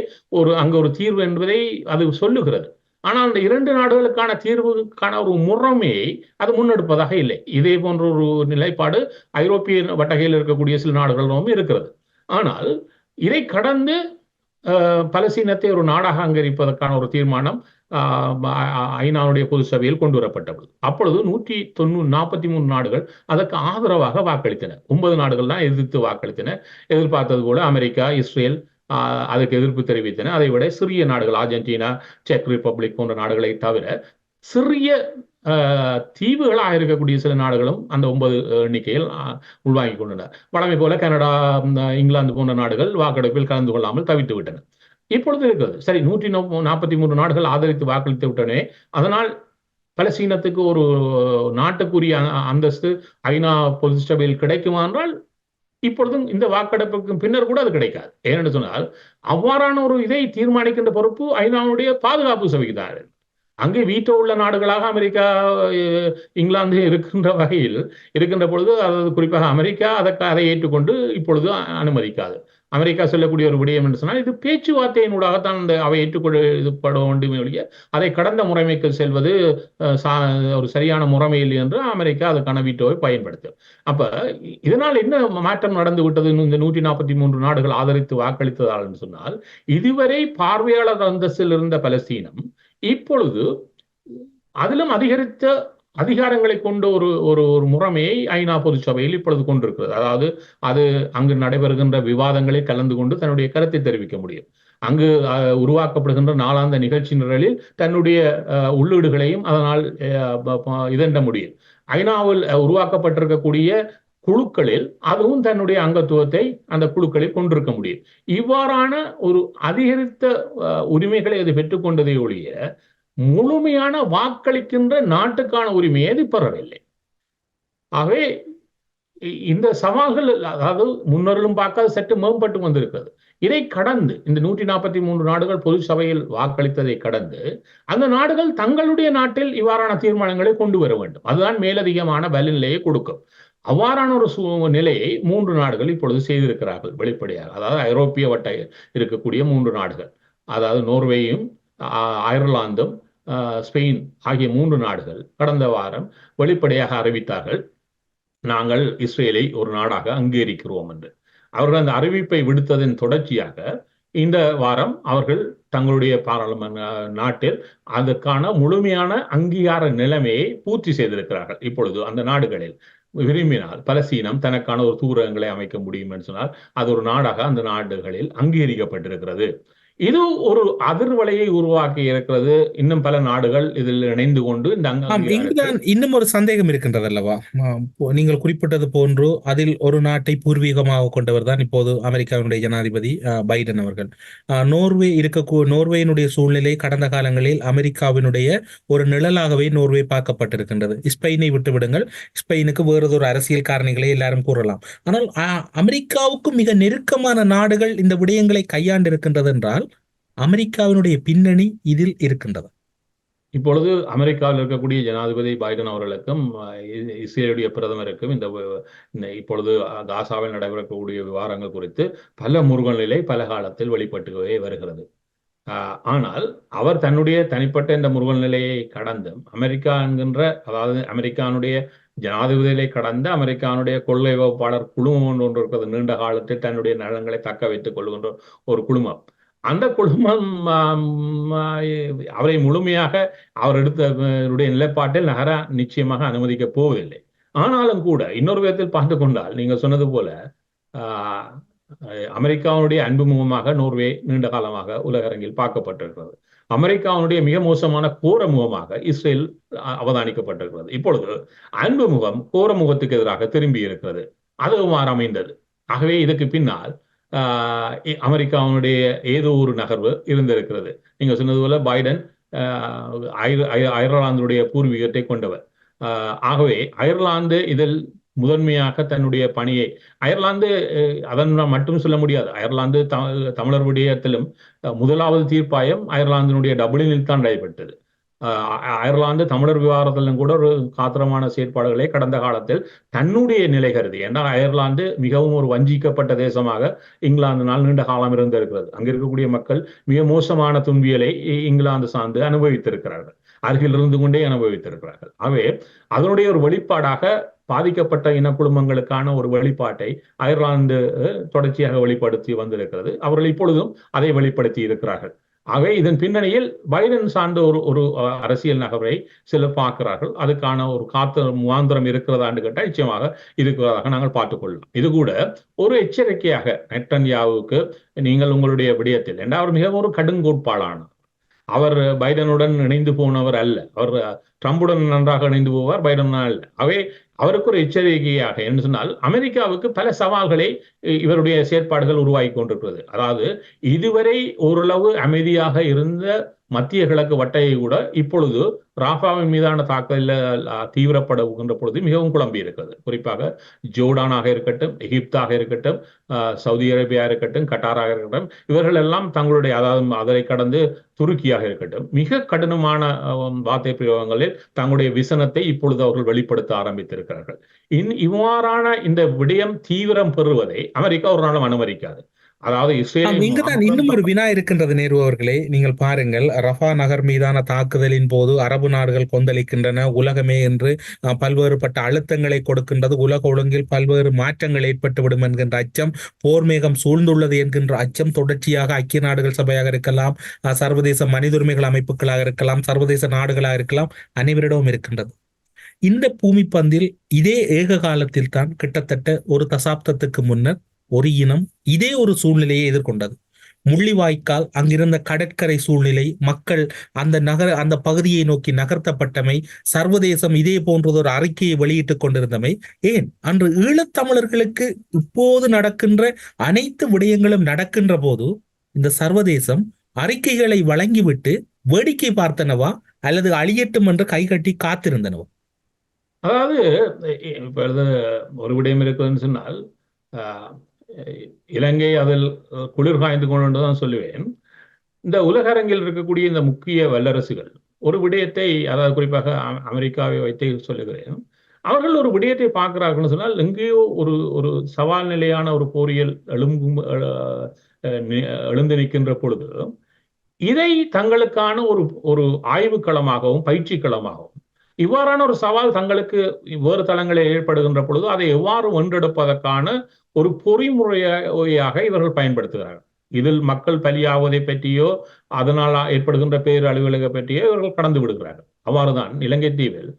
அங்க ஒரு தீர்வு என்பதை அது சொல்லுகிறது. ஆனால் அந்த இரண்டு நாடுகளுக்கான தீர்வுக்கான ஒரு முறைமையை அது முன்னெடுப்பதாக இல்லை. இதே போன்ற ஒரு நிலைப்பாடு ஐரோப்பிய வட்டகையில் இருக்கக்கூடிய சில நாடுகளும் இருக்கிறது. ஆனால் இதை கடந்து பலஸ்தீனத்தை ஒரு நாடாக அங்கீகரிப்பதற்கான ஒரு தீர்மானம் ஐநாவுடைய பொது சபையில் கொண்டு வரப்பட்டது. அப்பொழுது 143 நாடுகள் அதற்கு ஆதரவாக வாக்களித்தன. 9 நாடுகள் தான் எதிர்த்து வாக்களித்தன. எதிர்பார்த்தது போல அமெரிக்கா, இஸ்ரேல் அதுக்கு எதிர்ப்பு தெரிவித்தன. அதை விட சிறிய நாடுகள் அர்ஜென்டினா, செக் ரிப்பப்ளிக் போன்ற நாடுகளை தவிர சிறிய தீவுகளாக இருக்கக்கூடிய சில நாடுகளும் அந்த 9 எண்ணிக்கையில் உள்வாங்கி கொண்டன. வழமை போல கனடா, இங்கிலாந்து போன்ற நாடுகள் வாக்கெடுப்பில் கலந்து கொள்ளாமல் தவித்து விட்டன. இப்பொழுது இருக்கிறது சரி 143 நாடுகள் ஆதரித்து வாக்களித்து விட்டனே, அதனால் பலஸ்தீனத்துக்கு ஒரு நாட்டுக்குரிய அந்தஸ்து ஐநா பொது சபையில் கிடைக்குமா என்றால் இப்பொழுதும் இந்த வாக்கெடுப்புக்கு பின்னர் கூட அது கிடைக்காது. ஏனென்று சொன்னால் அவ்வாறான ஒரு இதை தீர்மானிக்கின்ற பொறுப்பு ஐநாவுடைய பாதுகாப்பு சபைக்கு தான். அங்கே வீட்டோ உள்ள நாடுகளாக அமெரிக்கா, இங்கிலாந்து இருக்கின்ற வகையில் இருக்கின்ற பொழுது, அதாவது குறிப்பாக அமெரிக்கா அதை ஏற்றுக்கொண்டு இப்பொழுது அனுமதிக்காது. அமெரிக்கா சொல்லக்கூடிய ஒரு விடயம் என்று சொன்னால் இது பேச்சுவார்த்தையினூடாகத்தான் அவை ஏற்றுக்கொள்ளப்பட வேண்டுமே ஒழிய அதை கடந்த முறைமைக்கு செல்வது ஒரு சரியான முறைமை இல்லை என்று அமெரிக்கா அதுக்கான வீட்டோவை பயன்படுத்தும். அப்ப இதனால் என்ன மாற்றம் நடந்து விட்டது? இந்த 143 நாடுகள் ஆதரித்து வாக்களித்ததால் என்று சொன்னால், இதுவரை பார்வையாளர் அந்தஸ்தில் இருந்த பலஸ்தீனம் இப்பொழுது அதிலும் அதிகரித்த அதிகாரங்களை கொண்ட ஒரு முறைமையை ஐநா பொது சபையில் இப்பொழுது கொண்டிருக்கிறது. அதாவது அது அங்கு நடைபெறுகின்ற விவாதங்களில் கலந்து கொண்டு தன்னுடைய கருத்தை தெரிவிக்க முடியும். அங்கு உருவாக்கப்படுகின்ற நாளாந்த நிகழ்ச்சி நிரலில் தன்னுடைய உள்ளீடுகளையும் அதனால் இதென்ற முடியும். ஐநாவில் உருவாக்கப்பட்டிருக்கக்கூடிய குழுக்களில் அதுவும் தன்னுடைய அங்கத்துவத்தை அந்த குழுக்களில் கொண்டிருக்க முடியும். இவ்வாறான ஒரு அதிகரித்த உரிமைகளை அது பெற்றுக்கொண்டதை ஒழிய முழுமையான வாக்களிக்கின்ற நாட்டுக்கான உரிமையை அது பெறவில்லை. ஆகவே இந்த சவால்கள், அதாவது முன்னரும் பார்க்காத சற்று மேம்பட்டு வந்திருக்கிறது. இதை கடந்து இந்த 143 நாடுகள் பொது சபையில் வாக்களித்ததை கடந்து அந்த நாடுகள் தங்களுடைய நாட்டில் இவ்வாறான தீர்மானங்களை கொண்டு வர வேண்டும். அதுதான் மேலதிகமான பலநிலையை கொடுக்கும். அவ்வாறான ஒரு நிலையை 3 நாடுகள் இப்பொழுது செய்திருக்கிறார்கள் வெளிப்படையாக. அதாவது ஐரோப்பிய வட்ட இருக்கக்கூடிய 3 நாடுகள், அதாவது நோர்வேயும், அயர்லாந்தும், ஸ்பெயின் ஆகிய 3 நாடுகள் கடந்த வாரம் வெளிப்படையாக அறிவித்தார்கள், நாங்கள் இஸ்ரேலை ஒரு நாடாக அங்கீகரிக்கிறோம் என்று. அவர்கள் அந்த அறிவிப்பை விடுத்ததன் தொடர்ச்சியாக இந்த வாரம் அவர்கள் தங்களுடைய பாராளுமன்ற நாட்டில் அதற்கான முழுமையான அங்கீகார நிலைமையை பூர்த்தி செய்திருக்கிறார்கள். இப்பொழுது அந்த நாடுகளில் விரும்பினால் பலஸ்தீனம் தனக்கான ஒரு தூரகங்களை அமைக்க முடியும் என்று சொன்னால் அது ஒரு நாடாக அந்த நாடுகளில் அங்கீகரிக்கப்பட்டிருக்கிறது. இது ஒரு அதிர்வலையை உருவாக்கி இருக்கிறது. இன்னும் பல நாடுகள் இதில் இணைந்து கொண்டு இங்குதான் இன்னும் ஒரு சந்தேகம் இருக்கின்றது அல்லவா? நீங்கள் குறிப்பிட்டது போன்று அதில் ஒரு நாட்டை பூர்வீகமாக கொண்டவர் தான் இப்போது அமெரிக்காவினுடைய ஜனாதிபதி பைடன் அவர்கள். நோர்வேயினுடைய சூழ்நிலை கடந்த காலங்களில் அமெரிக்காவினுடைய ஒரு நிழலாகவே நோர்வே பார்க்கப்பட்டிருக்கின்றது. ஸ்பெயினை விட்டு விடுங்கள், ஸ்பெயினுக்கு வேறொரு அரசியல் காரணிகளை எல்லாரும் கூறலாம். ஆனால் அமெரிக்காவுக்கு மிக நெருக்கமான நாடுகள் இந்த விடயங்களை கையாண்டு இருக்கின்றது என்றால் அமெரிக்காவினுடைய பின்னணி இதில் இருக்கின்றது. இப்பொழுது அமெரிக்காவில் இருக்கக்கூடிய ஜனாதிபதி பைடன் அவர்களுக்கும் இஸ்ரேலுடைய பிரதமருக்கும் இந்த இப்பொழுது காசாவில் நடைபெறக்கூடிய விவகாரங்கள் குறித்து பல முருகல் பல காலத்தில் வெளிப்பட்டுவே வருகிறது. ஆனால் அவர் தன்னுடைய தனிப்பட்ட இந்த முருகல் நிலையை கடந்து அமெரிக்கா என்கின்ற, அதாவது அமெரிக்கானுடைய ஜனாதிபதிகளை கடந்த அமெரிக்கானுடைய கொள்கை வகுப்பாளர் குழுமம் ஒன்று இருக்கிறது. நீண்ட காலத்தில் தன்னுடைய நலன்களை தக்க வைத்துக் கொள்கின்ற ஒரு குழுமம். அந்த குழுமம் அவரை முழுமையாக அவர் எடுத்த நிலைப்பாட்டில் நகர நிச்சயமாக அனுமதிக்க போவதில்லை. ஆனாலும் கூட இன்னொரு விதத்தில் பார்த்து கொண்டால், நீங்க சொன்னது போல அமெரிக்காவுடைய அன்பு முகமாக நோர்வே நீண்ட காலமாக உலக அரங்கில் பார்க்கப்பட்டிருக்கிறது. அமெரிக்காவுடைய மிக மோசமான கோர முகமாக இஸ்ரேல் அவதானிக்கப்பட்டிருக்கிறது. இப்பொழுது அன்பு முகம் கோர முகத்துக்கு எதிராக திரும்பி இருக்கிறது. அதுவும் அமைந்தது. ஆகவே இதுக்கு பின்னால் அமெரிக்காவுடைய ஏதோ ஒரு நகர்வு இருந்திருக்கிறது. நீங்க சொன்னது போல பைடன் அயர்லாந்துடைய பூர்வீகத்தை கொண்டவர். ஆகவே அயர்லாந்து இதில் முதன்மையாக தன்னுடைய பணியை, அயர்லாந்து அதன் மட்டும் சொல்ல முடியாது. அயர்லாந்து தமிழர் விடயத்திலும் முதலாவது தீர்ப்பாயம் அயர்லாந்தினுடைய டப்ளினில் தான் நடைபெற்றது. அயர்லாந்து தமிழர் விவகாரத்திலும் கூட ஒரு காத்திரமான செயற்பாடுகளை கடந்த காலத்தில் தன்னுடைய நிலை கருதி, என்றால் அயர்லாந்து மிகவும் ஒரு வஞ்சிக்கப்பட்ட தேசமாக இங்கிலாந்தினால் நீண்ட காலம் இருந்திருக்கிறது. அங்க இருக்கக்கூடிய மக்கள் மிக மோசமான துன்பியலை இங்கிலாந்து சார்ந்து அனுபவித்திருக்கிறார்கள். அருகில் இருந்து கொண்டே அனுபவித்திருக்கிறார்கள். ஆகவே அதனுடைய ஒரு வெளிப்பாடாக பாதிக்கப்பட்ட இனக்குழுமங்களுக்கான ஒரு வெளிப்பாட்டை அயர்லாந்து தொடர்ச்சியாக வெளிப்படுத்தி வந்திருக்கிறது. அவர்கள் இப்பொழுதும் அதை வெளிப்படுத்தி இருக்கிறார்கள். ஆகவே இதன் பின்னணியில் பைடன் சார்ந்த ஒரு அரசியல் நகர்வை சிலர் பார்க்கிறார்கள். அதுக்கான ஒரு முகாந்திரம் இருக்கிறதான்னு கேட்டால் நிச்சயமாக இருக்கிறதாக நாங்கள் பார்த்துக்கொள்ளலாம். இது கூட ஒரு எச்சரிக்கையாக நெட்டன்யாவுக்கு, நீங்கள் உங்களுடைய விடயத்தில் என்றால் அவர் மிகவும் ஒரு கடுங்கோட்பாளானார். அவர் பைடனுடன் இணைந்து போனவர் அல்ல. அவர் ட்ரம்புடன் நன்றாக இணைந்து போவார், பைடன் அல்ல. அவை அவருக்கு ஒரு எச்சரிக்கையாக என்று சொன்னால், அமெரிக்காவுக்கு பல சவால்களை இவருடைய செயற்பாடுகள் உருவாகி கொண்டிருக்கிறது. அதாவது இதுவரை ஓரளவு அமைதியாக இருந்த மத்திய கிழக்கு வட்டையை கூட இப்பொழுது ராஃபாவின் மீதான தாக்குதலில் தீவிரப்படுகின்ற பொழுது மிகவும் குழம்பி இருக்கிறது. குறிப்பாக ஜோர்டானாக இருக்கட்டும், எகிப்தாக இருக்கட்டும், சவுதி அரேபியா இருக்கட்டும், கட்டாராக இருக்கட்டும், இவர்கள் எல்லாம் தங்களுடைய, அதாவது அதை கடந்து துருக்கியாக இருக்கட்டும், மிக கடினமான வார்த்தை பிரயோகங்களில் தங்களுடைய விசனத்தை இப்பொழுது அவர்கள் வெளிப்படுத்த ஆரம்பித்திருக்கிறார்கள். இவ்வாறான இந்த விடயம் தீவிரம் பெறுவதை அமெரிக்கா ஒரு நாளும் அனுமதிக்காது. அதாவது இங்குதான் இன்னும் ஒரு வினா இருக்கின்றது. நேரு அவர்களே, நீங்கள் பாருங்கள், ரஃபா நகர் மீதான தாக்குதலின் போது அரபு நாடுகள் கொந்தளிக்கின்றன, உலகமே என்று பல்வேறுபட்ட அழுத்தங்களை கொடுக்கின்றது, உலக ஒழுங்கில் பல்வேறு மாற்றங்கள் ஏற்பட்டுவிடும் என்கின்ற அச்சம், போர் மேகம் சூழ்ந்துள்ளது என்கின்ற அச்சம் தொடர்ச்சியாக ஐக்கிய நாடுகள் சபையாக இருக்கலாம், சர்வதேச மனித உரிமைகள் அமைப்புகளாக இருக்கலாம், சர்வதேச நாடுகளாக இருக்கலாம், அனைவரிடமும் இருக்கின்றது. இந்த பூமி பந்தில் இதே ஏக காலத்தில் தான் கிட்டத்தட்ட ஒரு தசாப்தத்துக்கு முன்னர் ஒரு இனம் இதே ஒரு சூழ்நிலையை எதிர்கொண்டது. முள்ளிவாய்க்கால், அங்கிருந்த கடற்கரை சூழ்நிலை, மக்கள் அந்த பகுதியை நோக்கி நகர்த்தப்பட்டமை, சர்வதேசம் இதே போன்றது ஒரு அறிக்கையை வெளியிட்டுக் கொண்டிருந்தமை, ஏன் அன்று ஈழத்தமிழர்களுக்கு இப்போது நடக்கின்ற அனைத்து விடயங்களும் நடக்கின்ற போது இந்த சர்வதேசம் அறிக்கைகளை வழங்கிவிட்டு வேடிக்கை பார்த்தனவா அல்லது அழியட்டும் என்று கைகட்டி காத்திருந்தனவா? அதாவது ஒரு விடயம் இருக்குதுன்னு சொன்னால், இலங்கை அதில் குளிர் காய்ந்து கொண்டு தான் சொல்லுவேன். இந்த உலகரங்கில் இருக்கக்கூடிய இந்த முக்கிய வல்லரசுகள் ஒரு விடயத்தை, அதாவது குறிப்பாக அமெரிக்காவை வைத்து சொல்லுகிறேன், அவர்கள் ஒரு விடயத்தை பார்க்கிறார்கள்னு சொன்னால், எங்கேயோ ஒரு சவால் நிலையான ஒரு போரியல் எழுந்து நிற்கின்ற பொழுது இதை தங்களுக்கான ஒரு ஆய்வுக்களமாகவும் பயிற்சி களமாகவும், இவ்வாறான ஒரு சவால் தங்களுக்கு வேறு தளங்களில் ஏற்படுகின்ற பொழுது அதை எவ்வாறு வென்றெடுப்பதற்கான ஒரு பொறிமுறையாக இவர்கள் பயன்படுத்துகிறார்கள். இதில் மக்கள் பலியாவதை பற்றியோ அதனால் ஏற்படுகின்ற பேரழிவுகளை பற்றியோ இவர்கள் கடந்து விடுகிறார்கள். அவ்வாறுதான் இலங்கை தீவில்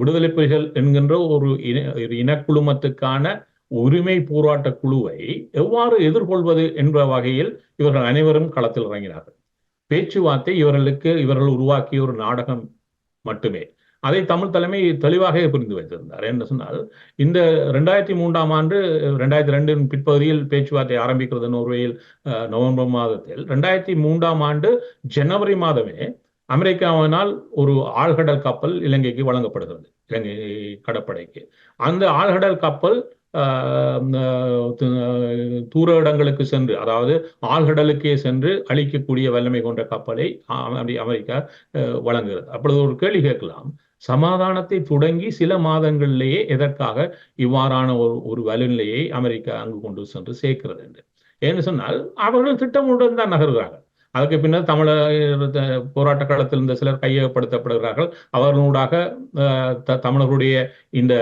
விடுதலை புலிகள் என்கின்ற ஒரு இனக்குழுமத்துக்கான உரிமை போராட்ட குழுவை எவ்வாறு எதிர்கொள்வது என்ற வகையில் இவர்கள் அனைவரும் களத்தில் இறங்கினார்கள். பேச்சுவார்த்தை இவர்கள் உருவாக்கிய ஒரு நாடகம் மட்டுமே. அதை தமிழ் தலைமை தெளிவாக புரிந்து வைத்திருந்தார். என்ன சொன்னால், இந்த 2003ஆம் ஆண்டு 2002 பிற்பகுதியில் பேச்சுவார்த்தை ஆரம்பிக்கிறது நோர்வேயில் நவம்பர் மாதத்தில். 2003ஆம் ஆண்டு ஜனவரி மாதமே அமெரிக்காவினால் ஒரு ஆழ்கடல் கப்பல் இலங்கைக்கு வழங்கப்படுகிறது, இலங்கை கடற்படைக்கு. அந்த ஆழ்கடல் கப்பல் தூர இடங்களுக்கு சென்று, அதாவது ஆழ்கடலுக்கே சென்று அழிக்கக்கூடிய வல்லமை கொண்ட கப்பலை அமெரிக்கா வழங்குகிறது. அப்பொழுது ஒரு கேள்வி கேட்கலாம், சமாதானத்தை தொடங்கி சில மாதங்களிலேயே எதற்காக இவ்வாறான ஒரு வலுநிலையை அமெரிக்கா அங்கு கொண்டு சென்று சேர்க்கிறது என்று? ஏன்னு சொன்னால், அவர்கள் திட்டமுடன் தான் நகர்கிறார்கள். அதுக்கு பின்னர் தமிழர் போராட்ட காலத்தில் இருந்த சிலர் கையகப்படுத்தப்படுகிறார்கள். அவர்களூடாக தமிழர்களுடைய இந்த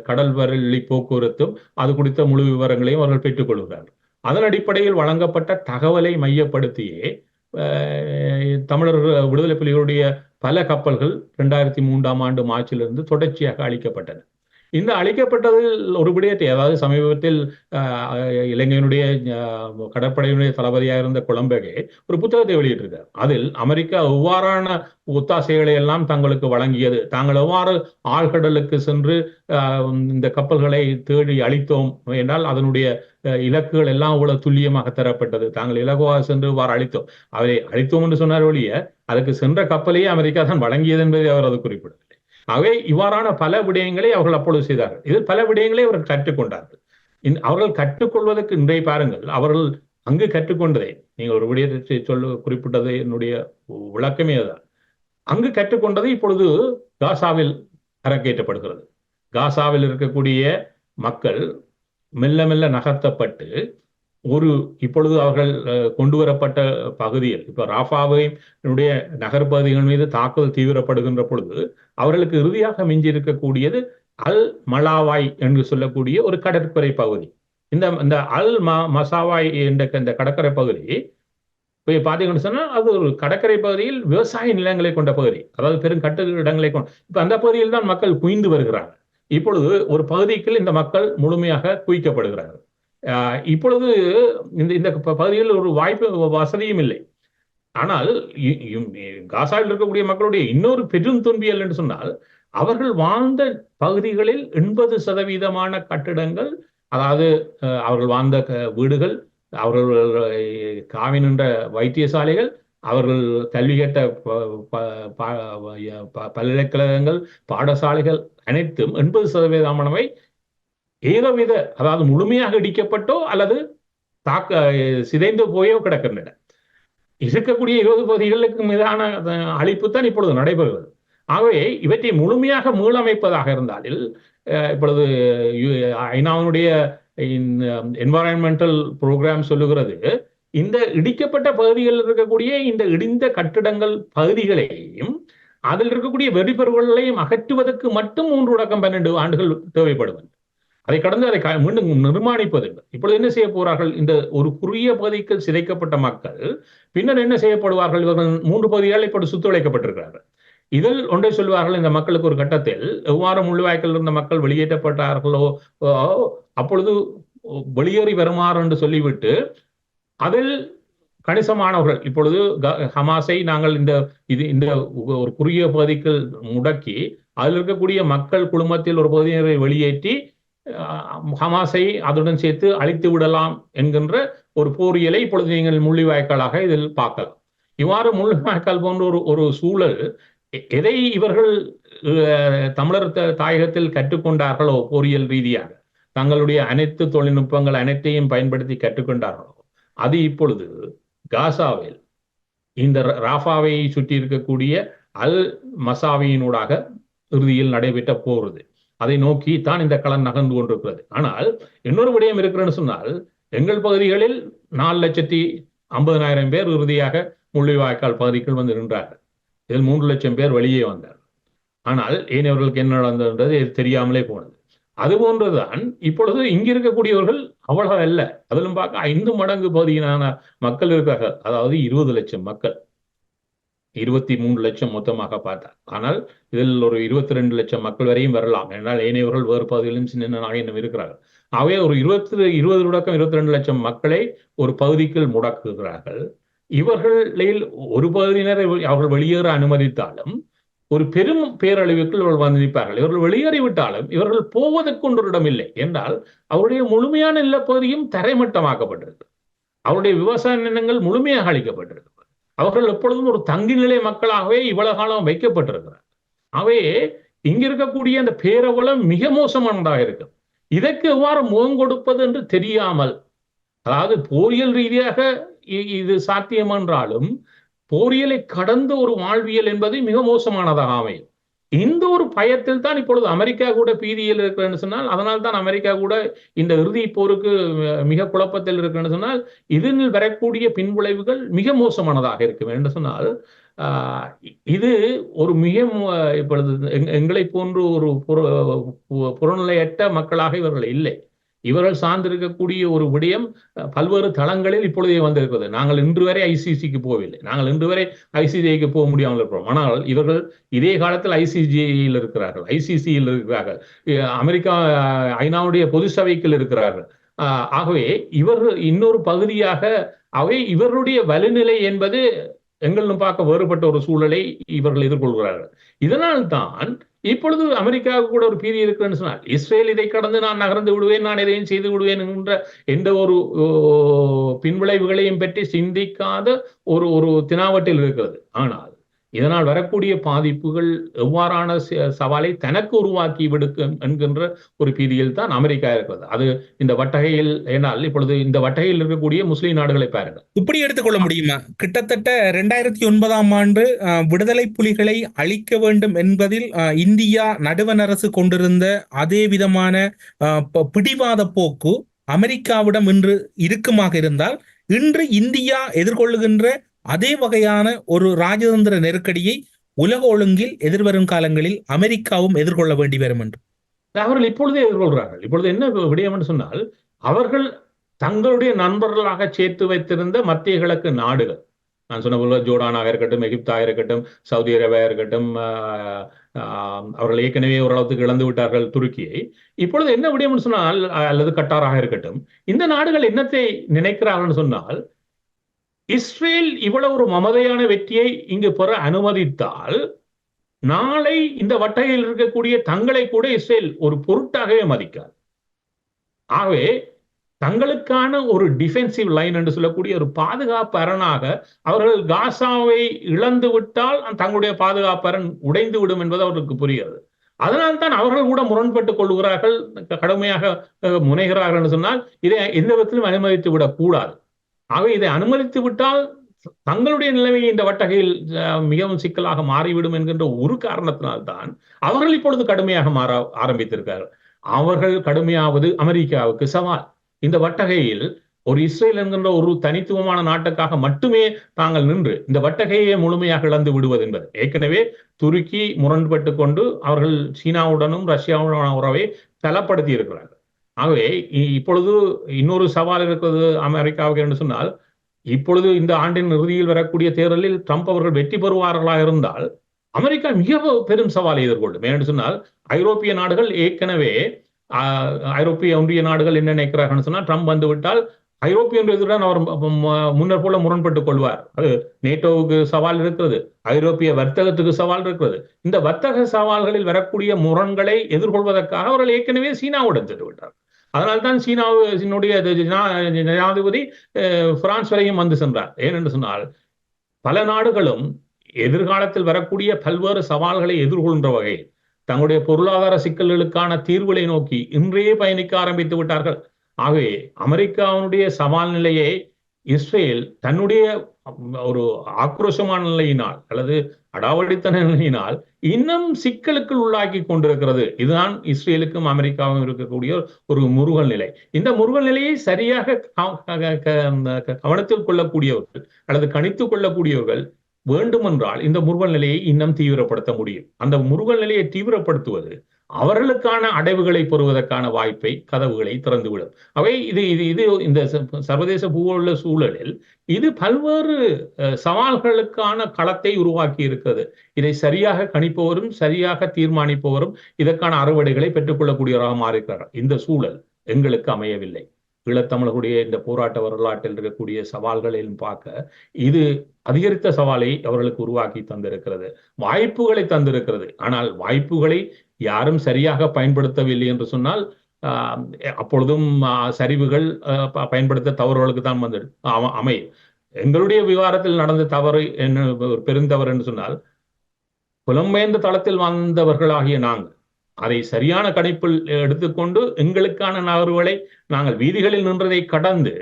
கடல் வழி போக்குவரத்தும் அது குறித்த முழு விவரங்களையும் அவர்கள் பெற்றுக் கொள்கிறார்கள். அதன் அடிப்படையில் வழங்கப்பட்ட தகவலை மையப்படுத்தியே தமிழர் விடுதலை புலிகளுடைய பல கப்பல்கள் 2003ஆம் ஆண்டு மார்ச்சிலிருந்து தொடர்ச்சியாக அழிக்கப்பட்டன. இந்த அழிக்கப்பட்டதில் ஒரு விடயத்தை, அதாவது சமீபத்தில் இலங்கையினுடைய கடற்படையினுடைய தளபதியாக இருந்த கொலம்பகே ஒரு புத்தகத்தை வெளியிட்டிருக்கார். அதில் அமெரிக்கா எவ்வாறான ஒத்தாசைகளை எல்லாம் தங்களுக்கு வழங்கியது, தாங்கள் எவ்வாறு ஆழ்கடலுக்கு சென்று இந்த கப்பல்களை தேடி அழித்தோம் என்றால் அதனுடைய இலக்குகள் எல்லாம் அவ்வளவு துல்லியமாக தரப்பட்டது, தாங்கள் இலகுவாக சென்று இவ்வாறு அழித்தோம், அதை அழித்தோம் என்று சொன்னார் ஒழிய அதுக்கு சென்ற கப்பலையே அமெரிக்கா தான் வழங்கியது என்பதை அவர் அது குறிப்பிடவில்லை. ஆகவே இவ்வாறான பல விடயங்களை அவர்கள் அப்பொழுது செய்தார்கள். இதில் பல விடயங்களை அவர்கள் கற்றுக்கொண்டார்கள். அவர்கள் கற்றுக்கொள்வதற்கு இன்றைய பாருங்கள், அவர்கள் அங்கு கற்றுக்கொண்டதை, நீங்கள் ஒரு விடயத்தை குறிப்பிட்டது என்னுடைய விளக்கமே அதுதான். அங்கு கற்றுக்கொண்டது இப்பொழுது காசாவில் அரங்கேற்றப்படுகிறது. காசாவில் இருக்கக்கூடிய மக்கள் மெல்ல மெல்ல நகர்த்தப்பட்டு இப்பொழுது அவர்கள் கொண்டு வரப்பட்ட பகுதியில் இப்ப ராஃபாவினுடைய நகர்பகுதிகள் மீது தாக்குதல் தீவிரப்படுகின்ற பொழுது அவர்களுக்கு இறுதியாக மிஞ்சி இருக்கக்கூடியது அல் மலாவாய் என்று சொல்லக்கூடிய ஒரு கடற்கரை பகுதி. இந்த அல் மசாவாய் என்ற இந்த கடற்கரை பகுதி போய் பார்த்தீங்கன்னு சொன்னா அது ஒரு கடற்கரை பகுதியில் விவசாய நிலங்களை கொண்ட பகுதி, அதாவது பெரும் கட்டிடங்களை கொண்ட. இப்ப அந்த பகுதியில் தான் மக்கள் குவிந்து வருகிறார்கள். இப்பொழுது ஒரு பகுதிக்குள் இந்த மக்கள் முழுமையாக குவிக்கப்படுகிறார்கள். இப்பொழுது இந்த பகுதியில் ஒரு வாய்ப்பு வசதியும் இல்லை. ஆனால் காசாவில் இருக்கக்கூடிய மக்களுடைய இன்னொரு பெரும் துன்பியல் என்று சொன்னால், அவர்கள் வாழ்ந்த பகுதிகளில் 80% கட்டிடங்கள், அதாவது அவர்கள் வாழ்ந்த வீடுகள், அவர்கள் காவி நின்ற வைத்தியசாலைகள், அவர்கள் கல்வி கேட்ட பல்கலைக்கழகங்கள், பாடசாலைகள் அனைத்தும் 80%ஆனவை ஏதோவித, அதாவது முழுமையாக இடிக்கப்பட்டோ அல்லது சிதைந்து போயோ கிடக்கின்றன. இருக்கக்கூடிய 20 பகுதிகளுக்கு மீதான அழிப்பு தான் இப்பொழுது நடைபெறுகிறது. ஆகவே இவற்றை முழுமையாக மீளமைப்பதாக இருந்தால், இப்பொழுது ஐநாவுடைய என்வாரன்மெண்டல் ப்ரோக்ராம் சொல்லுகிறது, இந்த இடிக்கப்பட்ட பகுதிகளில் இருக்கக்கூடிய இந்த இடிந்த கட்டிடங்கள் பகுதிகளையும் அதில் இருக்கக்கூடிய வெடிபொருள்களையும் அகற்றுவதற்கு மட்டும் 3-12 ஆண்டுகள் தேவைப்படும். அதை கடந்து அதை மீண்டும் நிர்மாணிப்பதில்லை. இப்பொழுது என்ன செய்ய போறார்கள்? இந்த ஒரு குறுகிய பகுதிக்கு சிதைக்கப்பட்ட மக்கள் பின்னர் என்ன செய்யப்படுவார்கள்? இவர்கள் 3 பகுதிகள் இப்படி சுத்தொலைக்கப்பட்டிருக்கிறார்கள். இதில் ஒன்றை சொல்வார்கள், இந்த மக்களுக்கு ஒரு கட்டத்தில் எவ்வாறு முள்ளிவாய்க்கில் இருந்த மக்கள் வெளியேற்றப்பட்டார்களோ அப்பொழுது வெளியேறி வருமாறு என்று சொல்லிவிட்டு அதில் கணிசமானவர்கள் இப்பொழுது ஹமாஸை நாங்கள் இந்த ஒரு குறுகிய பகுதிக்கு முடக்கி அதில் இருக்கக்கூடிய மக்கள் குழுமத்தில் ஒரு பகுதியினரை வெளியேற்றி ஹமாஸை அதுடன் சேர்த்து அழித்து விடலாம் என்கின்ற ஒரு போரியலை இப்பொழுது நீங்கள் முள்ளிவாய்க்காலாக இதில் பார்க்கலாம். இவ்வாறு முள்ளிவாய்க்கால் போன்ற ஒரு சூழல் எதை இவர்கள் தமிழர் தாயகத்தில் கற்றுக்கொண்டார்களோ, போரியல் ரீதியாக தங்களுடைய அனைத்து தொழில்நுட்பங்கள் அனைத்தையும் பயன்படுத்தி கற்றுக்கொண்டார்களோ, அது இப்பொழுது காசாவில் இந்த ராஃபாவை சுற்றி இருக்கக்கூடிய அல் மசாவியினூடாக இறுதியில் நடைபெற்ற போகிறது. அதை நோக்கி தான் இந்த களம் நகர்ந்து கொண்டிருக்கிறது. ஆனால் இன்னொரு விடயம் இருக்கிறேன்னு சொன்னால், எங்கள் பகுதிகளில் 4,50,000 பேர் இறுதியாக முள்ளிவாய்க்கால் பகுதிக்குள் வந்து நின்றார்கள். இதில் 3 லட்சம் பேர் வெளியே வந்தார்கள். ஆனால் ஏனையவர்களுக்கு என்ன நடந்தது தெரியாமலே போனது. அதுபோன்றுதான் இப்பொழுது இங்கு இருக்கக்கூடியவர்கள் அவ்வளவு அல்ல. அதிலும் பார்க்க 5 மடங்கு பகுதியிலான மக்கள் இருக்கிறார்கள். அதாவது 20 லட்சம் மக்கள், 23 லட்சம் மொத்தமாக பார்த்தார். ஆனால் இதில் ஒரு 22 லட்சம் மக்கள் வரையும் வரலாம். என்றால் ஏனையவர்கள் வேறு பகுதிகளிலும் சின்ன இன்னும் இருக்கிறார்கள். ஆகவே ஒரு 22 லட்சம் மக்களை ஒரு பகுதிக்குள் முடக்குகிறார்கள். இவர்களில் ஒரு பகுதியினரை அவர்கள் வெளியேற அனுமதித்தாலும் ஒரு பெரும் பேரழிவுக்குள் இவர்கள் வந்து நிற்பார்கள். இவர்கள் வெளியேறிவிட்டாலும் இவர்கள் போவதற்கு ஒன்று இடம் இல்லை என்றால் அவருடைய முழுமையான நிலப்பகுதியும் தரைமட்டமாக்கப்பட்டிருக்கு. அவருடைய விவசாய நிலங்கள் முழுமையாக அளிக்கப்பட்டிருக்கு. அவர்கள் எப்பொழுதும் ஒரு தங்கி நிலை மக்களாகவே இவ்வளவு காலம் வைக்கப்பட்டிருக்கிறார். ஆகவே இங்க இருக்கக்கூடிய அந்த பேரவலம் மிக மோசமானதாக இருக்கு. இதற்கு எவ்வாறு முகம் கொடுப்பது என்று தெரியாமல், அதாவது போரியல் ரீதியாக இது சாத்தியம் என்றாலும் போரியலை கடந்த ஒரு வாழ்வியல் என்பது மிக மோசமானதாக அமையும். இந்த ஒரு பயத்தில் தான் இப்பொழுது அமெரிக்கா கூட பீதியில் இருக்கிறன்னு சொன்னால், அதனால் தான் அமெரிக்கா கூட இந்த இறுதி போருக்கு மிக குழப்பத்தில் இருக்குன்னு சொன்னால், இதில் வரக்கூடிய பின்விளைவுகள் மிக மோசமானதாக இருக்கும் என்று சொன்னால், இது ஒரு மிக இப்பொழுது எங்களை போன்று ஒரு புறநிலையற்ற மக்களாக இவர்கள் இல்லை. இவர்கள் சார்ந்திருக்கக்கூடிய ஒரு விடயம் பல்வேறு தளங்களில் இப்பொழுதே வந்திருக்கிறது. நாங்கள் இன்று வரை ஐசிசிக்கு போகவில்லை, நாங்கள் இன்று வரை ஐசிசிக்கு போக முடியாமல் இருக்கிறோம். ஆனால் இவர்கள் இதே காலத்தில் ஐசிசியில் இருக்கிறார்கள், ஐசிசியில் இருக்கிறார்கள், அமெரிக்கா ஐநாவுடைய பொது சபைக்குள் இருக்கிறார்கள். ஆகவே இவர்கள் இன்னொரு பகுதியாக இவர்களுடைய வலுநிலை என்பது எங்களும் பார்க்க வேறுபட்ட ஒரு சூழலை இவர்கள் எதிர்கொள்கிறார்கள். இதனால் தான் இப்பொழுது அமெரிக்காவுக்கு கூட ஒரு பீதி இருக்குன்னு சொன்னால், இஸ்ரேல் இதை கடந்து நான் நகர்ந்து விடுவேன், நான் எதையும் செய்து விடுவேன் என்ற எந்த ஒரு பின்விளைவுகளையும் பற்றி சிந்திக்காத ஒரு தினாவட்டில் இருக்கிறது. ஆனால் இதனால் வரக்கூடிய பாதிப்புகள் எவ்வாறான சவாலை தனக்கு உருவாக்கி விடுக்கும் என்கின்ற ஒரு பீதியில் தான் அமெரிக்கா இருக்கிறது. அது இந்த வட்டகையில், ஏனால் இப்பொழுது இந்த வட்டகையில் இருக்கக்கூடிய முஸ்லிம் நாடுகளை பாருங்கள். இப்படி எடுத்துக்கொள்ள முடியுமா? கிட்டத்தட்ட 2009ஆம் ஆண்டு விடுதலை புலிகளை அழிக்க வேண்டும் என்பதில் இந்தியா நடுவண் அரசு கொண்டிருந்த அதே விதமான பிடிவாத போக்கு அமெரிக்காவிடம் இன்று இருக்குமாக இருந்தால் இன்று இந்தியா எதிர்கொள்ளுகின்ற அதே வகையான ஒரு ராஜதந்திர நெருக்கடியை உலக ஒழுங்கில் எதிர்வரும் காலங்களில் அமெரிக்காவும் எதிர்கொள்ள வேண்டி வரும் என்று அவர்கள் இப்பொழுதே எதிர்கொள்கிறார்கள். இப்பொழுது என்ன விடயம் என்று சொன்னால், அவர்கள் தங்களுடைய நண்பர்களாக சேர்த்து வைத்திருந்த மத்திய கிழக்கு நாடுகள், நான் சொன்ன போல ஜோர்டானாக இருக்கட்டும், எகிப்தாக இருக்கட்டும், சவுதி அரேபியா இருக்கட்டும், அவர்கள் ஏற்கனவே ஓரளவுக்கு இழந்து விட்டார்கள் துருக்கியை. இப்பொழுது என்ன விடயம் சொன்னால், அல்லது கட்டாராக இருக்கட்டும், இந்த நாடுகள் என்னத்தை நினைக்கிறார்கள் சொன்னால், இஸ்ரேல் இவ்வளவு ஒரு மமதையான வெற்றியை இங்கு பெற அனுமதித்தால் நாளை இந்த வட்டையில் இருக்கக்கூடிய தங்களை கூட இஸ்ரேல் ஒரு பொருட்டாகவே மதிக்காது. ஆகவே தங்களுக்கான ஒரு டிஃபென்சிவ் லைன் என்று சொல்லக்கூடிய ஒரு பாதுகாப்பு அரணாக அவர்கள் காசாவை இழந்து விட்டால் தங்களுடைய பாதுகாப்பு அரண் உடைந்து விடும் என்பது அவர்களுக்கு புரிகிறது. அதனால்தான் அவர்கள் கூட முரண்பட்டுக் கொள்கிறார்கள், கடுமையாக முனைகிறார்கள் என்று சொன்னால் இதை எந்த விதத்திலும் அனுமதித்து விடக்கூடாது. ஆகவே இதை அனுமதித்து விட்டால் தங்களுடைய நிலைமை இந்த வட்டகையில் மிகவும் சிக்கலாக மாறிவிடும் என்கின்ற ஒரு காரணத்தினால்தான் அவர்கள் இப்பொழுது கடுமையாக மாற ஆரம்பித்திருக்கிறார்கள். அவர்கள் கடுமையாவது அமெரிக்காவுக்கு சவால். இந்த வட்டகையில் ஒரு இஸ்ரேல் என்கின்ற ஒரு தனித்துவமான நாட்டுக்காக மட்டுமே தாங்கள் நின்று இந்த வட்டகையை முழுமையாக இழந்து விடுவது என்பது. ஏற்கனவே துருக்கி முரண்பட்டு கொண்டு அவர்கள் சீனாவுடனும் ரஷ்யாவுடனும் உறவை பலப்படுத்தி இருக்கிறார்கள். ஆகவே இப்பொழுது இன்னொரு சவால் இருக்கிறது அமெரிக்காவுக்கு என்று சொன்னால், இப்பொழுது இந்த ஆண்டின் இறுதியில் வரக்கூடிய தேர்தலில் ட்ரம்ப் அவர்கள் வெற்றி பெறுவார்களாக இருந்தால் அமெரிக்கா மிக பெரும் சவாலை எதிர்கொள்ளும். ஏனென்று சொன்னால், ஐரோப்பிய நாடுகள் ஏற்கனவே ஐரோப்பிய ஒன்றிய நாடுகள் என்ன நினைக்கிறார்கள் சொன்னால், ட்ரம்ப் வந்துவிட்டால் ஐரோப்பிய ஒன்றியத்துடன் அவர் முன்னர் போல முரண்பட்டுக் கொள்வார். அது நேட்டோவுக்கு சவால் இருக்கிறது, ஐரோப்பிய வர்த்தகத்துக்கு சவால் இருக்கிறது. இந்த வர்த்தக சவால்களில் வரக்கூடிய முரண்களை எதிர்கொள்வதற்காக அவர்கள் ஏற்கனவே சீனாவுடன் சென்று விட்டார். அதனால்தான் சீனாவுடைய ஜனாதிபதி பிரான்ஸ் வரையும் வந்து சென்றார். ஏனென்று சொன்னால், பல நாடுகளும் எதிர்காலத்தில் வரக்கூடிய பல்வேறு சவால்களை எதிர்கொள்கின்ற வகையில் தங்களுடைய பொருளாதார சிக்கல்களுக்கான தீர்வுகளை நோக்கி இன்றையே பயணிக்க ஆரம்பித்து விட்டார்கள். ஆகவே அமெரிக்காவுடைய சவால் நிலையை இஸ்ரேல் தன்னுடைய ஒரு ஆக்ரோஷமான நிலையினால் அல்லது அடாவடித்தன நிலையினால் இன்னும் சிக்கலுக்குள் உள்ளாக்கி கொண்டிருக்கிறது. இதுதான் இஸ்ரேலுக்கும் அமெரிக்காவும் இருக்கக்கூடிய ஒரு முருகல் நிலை. இந்த முருகல் நிலையை சரியாக கவனத்தில் கொள்ளக்கூடியவர்கள் அல்லது கணித்துக் கொள்ளக்கூடியவர்கள் வேண்டுமென்றால் இந்த முருகல் நிலையை இன்னும் தீவிரப்படுத்த முடியும். அந்த முருகல் நிலையை தீவிரப்படுத்துவது அவர்களுக்கான அடைவுகளை பெறுவதற்கான வாய்ப்பை, கதவுகளை திறந்துவிடும். அவை இது இந்த சர்வதேச பூகோள சூழலில் இது பல்வேறு சவால்களுக்கான களத்தை உருவாக்கி இருக்கிறது. இதை சரியாக கணிப்பவரும் சரியாக தீர்மானிப்பவரும் இதற்கான அறுவடைகளை பெற்றுக்கொள்ளக்கூடியவராக மாறியிருக்கிறார். இந்த சூழல் எங்களுக்கு அமையவில்லை. ஈழத்தமிழர்களுடைய இந்த போராட்ட வரலாற்றில் இருக்கக்கூடிய சவால்களிலும் பார்க்க இது அதிகரித்த சவாலை அவர்களுக்கு உருவாக்கி தந்திருக்கிறது, வாய்ப்புகளை தந்திருக்கிறது. ஆனால் வாய்ப்புகளை யாரும் சரியாக பயன்படுத்தவில்லை என்று சொன்னால் அப்பொழுதும் சரிவுகள் பயன்படுத்த தவறுகளுக்கு தான் வந்து அமையும். எங்களுடைய விவகாரத்தில் நடந்த தவறு என்ன, ஒரு பெருந்தவறு என்று சொன்னால், புலம்பெயர்ந்த தளத்தில் வாழ்ந்தவர்களாகிய நாங்கள் அதை சரியான கணிப்பில் எடுத்துக்கொண்டு எங்களுக்கான நகர்வுகளை நாங்கள் வீதிகளில் நின்றதை கடந்து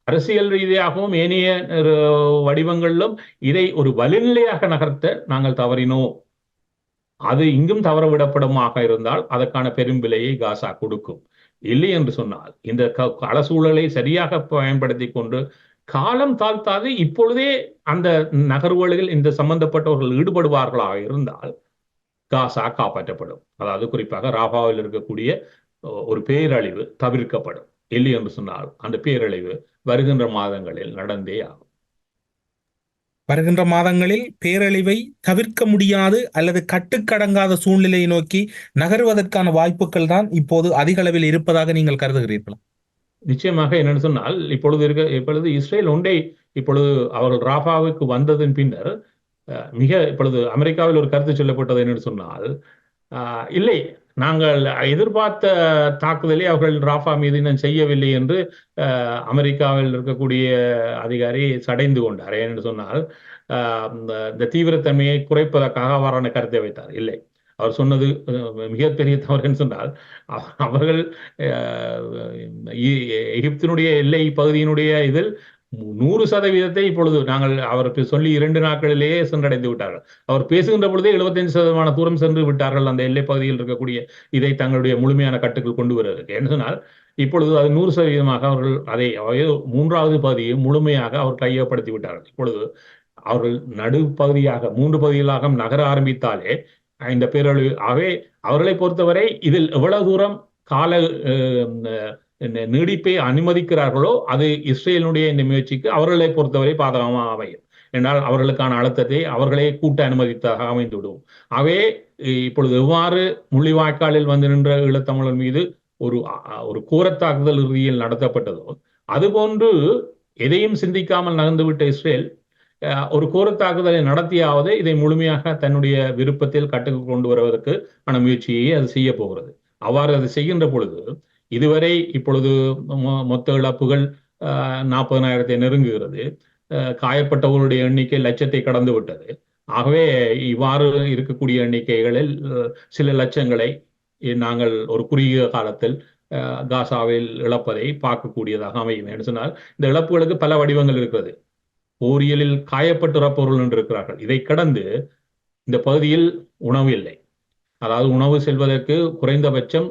அரசியல் ரீதியாகவும் ஏனைய வடிவங்களிலும் இதை ஒரு வலுநிலையாக நகர்த்த நாங்கள் தவறினோம். அது இங்கும் தவறவிடப்படுமாக இருந்தால் அதற்கான பெரும் விலையை காசா கொடுக்கும். இல்லை என்று சொன்னால் இந்த கள சூழலை சரியாக பயன்படுத்தி கொண்டு காலம் தாழ்த்தாது இப்பொழுதே அந்த நகர்வுகளில் இந்த சம்பந்தப்பட்டவர்கள் ஈடுபடுவார்களாக இருந்தால் காசா காப்பாற்றப்படும். அதாவது குறிப்பாக ராபாவில் இருக்கக்கூடிய ஒரு பேரழிவு தவிர்க்கப்படும். இல்லை என்று சொன்னால் அந்த பேரழிவு வருகின்ற மாதங்களில் நடந்தே ஆகும். வருகின்ற மாதங்களில் பேரழிவை தவிர்க்க முடியாது அல்லது கட்டுக்கடங்காத சூழ்நிலையை நோக்கி நகர்வதற்கான வாய்ப்புகள் தான் இப்போது அதிக அளவில் இருப்பதாக நீங்கள் கருதுகிறீர்களா? நிச்சயமாக. என்னென்னு சொன்னால், இப்பொழுது இஸ்ரேல் ஒன்றை இப்பொழுது அவர்கள் ராபாவுக்கு வந்ததன் பின்னர் இப்பொழுது அமெரிக்காவில் ஒரு கருத்து சொல்லப்பட்டது என்னன்னு சொன்னால், இல்லை, நாங்கள் எதிர்பார்த்த தாக்குதலை அவர்கள் ராஃபா மீது இன்னும் செய்யவில்லை என்று அமெரிக்காவில் இருக்கக்கூடிய அதிகாரி சடைந்து கொண்டார். ஏனென்று சொன்னால், இந்த தீவிரத்தன்மையை குறைப்பதற்காக அவ்வாறான கருத்தை வைத்தார். இல்லை, அவர் சொன்னது மிகப்பெரிய தவறுன்னு சொன்னால், அவர்கள் எகிப்தினுடைய எல்லை பகுதியினுடைய இதில் 100% இப்பொழுது நாங்கள் அவர் சொல்லி 2 நாட்களிலேயே சென்றடைந்து விட்டார்கள். அவர் பேசுகின்ற பொழுதே 75% தூரம் சென்று விட்டார்கள் அந்த எல்லைப் பகுதியில் இருக்கக்கூடிய இதை தங்களுடைய முழுமையான கட்டுக்குள் கொண்டு வருவதற்கு. என்ன சொன்னால் இப்பொழுது அது 100% அவர்கள் அதை 3வது பகுதியை முழுமையாக அவர் கையப்படுத்தி விட்டார்கள். இப்பொழுது அவர்கள் நடுப்பகுதியாக 3 பகுதிகளாக நகர ஆரம்பித்தாலே இந்த பேரழிவு ஆகவே அவர்களை பொறுத்தவரை இதில் எவ்வளவு தூரம் கால நீடிப்பை அனுமதிக்கிறார்களோ அது இஸ்ரேலுடைய இந்த முயற்சிக்கு அவர்களை பொறுத்தவரை பாதகமாக அமையும். என்றால் அவர்களுக்கான அழுத்தத்தை அவர்களே கூட்ட அனுமதித்தாக அமைந்துவிடும். ஆகவே இப்பொழுது எவ்வாறு முள்ளிவாய்க்காலில் வந்து நின்ற ஈழத்தமிழர் மீது ஒரு கோரத்தாக்குதல் இறுதியில் நடத்தப்பட்டதோ அதுபோன்று எதையும் சிந்திக்காமல் நகர்ந்துவிட்ட இஸ்ரேல் ஒரு கோரத்தாக்குதலை நடத்தியாவது இதை முழுமையாக தன்னுடைய விருப்பத்தில் கட்டுக்கு கொண்டு வருவதற்கு ஆன முயற்சியை அது செய்ய போகிறது. அவ்வாறு அது செய்கின்ற பொழுது இதுவரை இப்பொழுது மொத்த இழப்புகள் 40,000 நெருங்குகிறது. காயப்பட்டவர்களுடைய எண்ணிக்கை லட்சத்தை கடந்து விட்டது. ஆகவே இவ்வாறு இருக்கக்கூடிய எண்ணிக்கைகளில் சில லட்சங்களை நாங்கள் ஒரு குறுகிய காலத்தில் காசாவில் இழப்பதை பார்க்கக்கூடியதாக அமையும். என்று சொன்னால் இந்த இழப்புகளுக்கு பல வடிவங்கள் இருக்கிறது. போரியலில் காயப்பட்டு இறப்பவர்கள் என்று இருக்கிறார்கள். இதை கடந்து இந்த பகுதியில் உணவு இல்லை. அதாவது உணவு செல்வதற்கு குறைந்தபட்சம்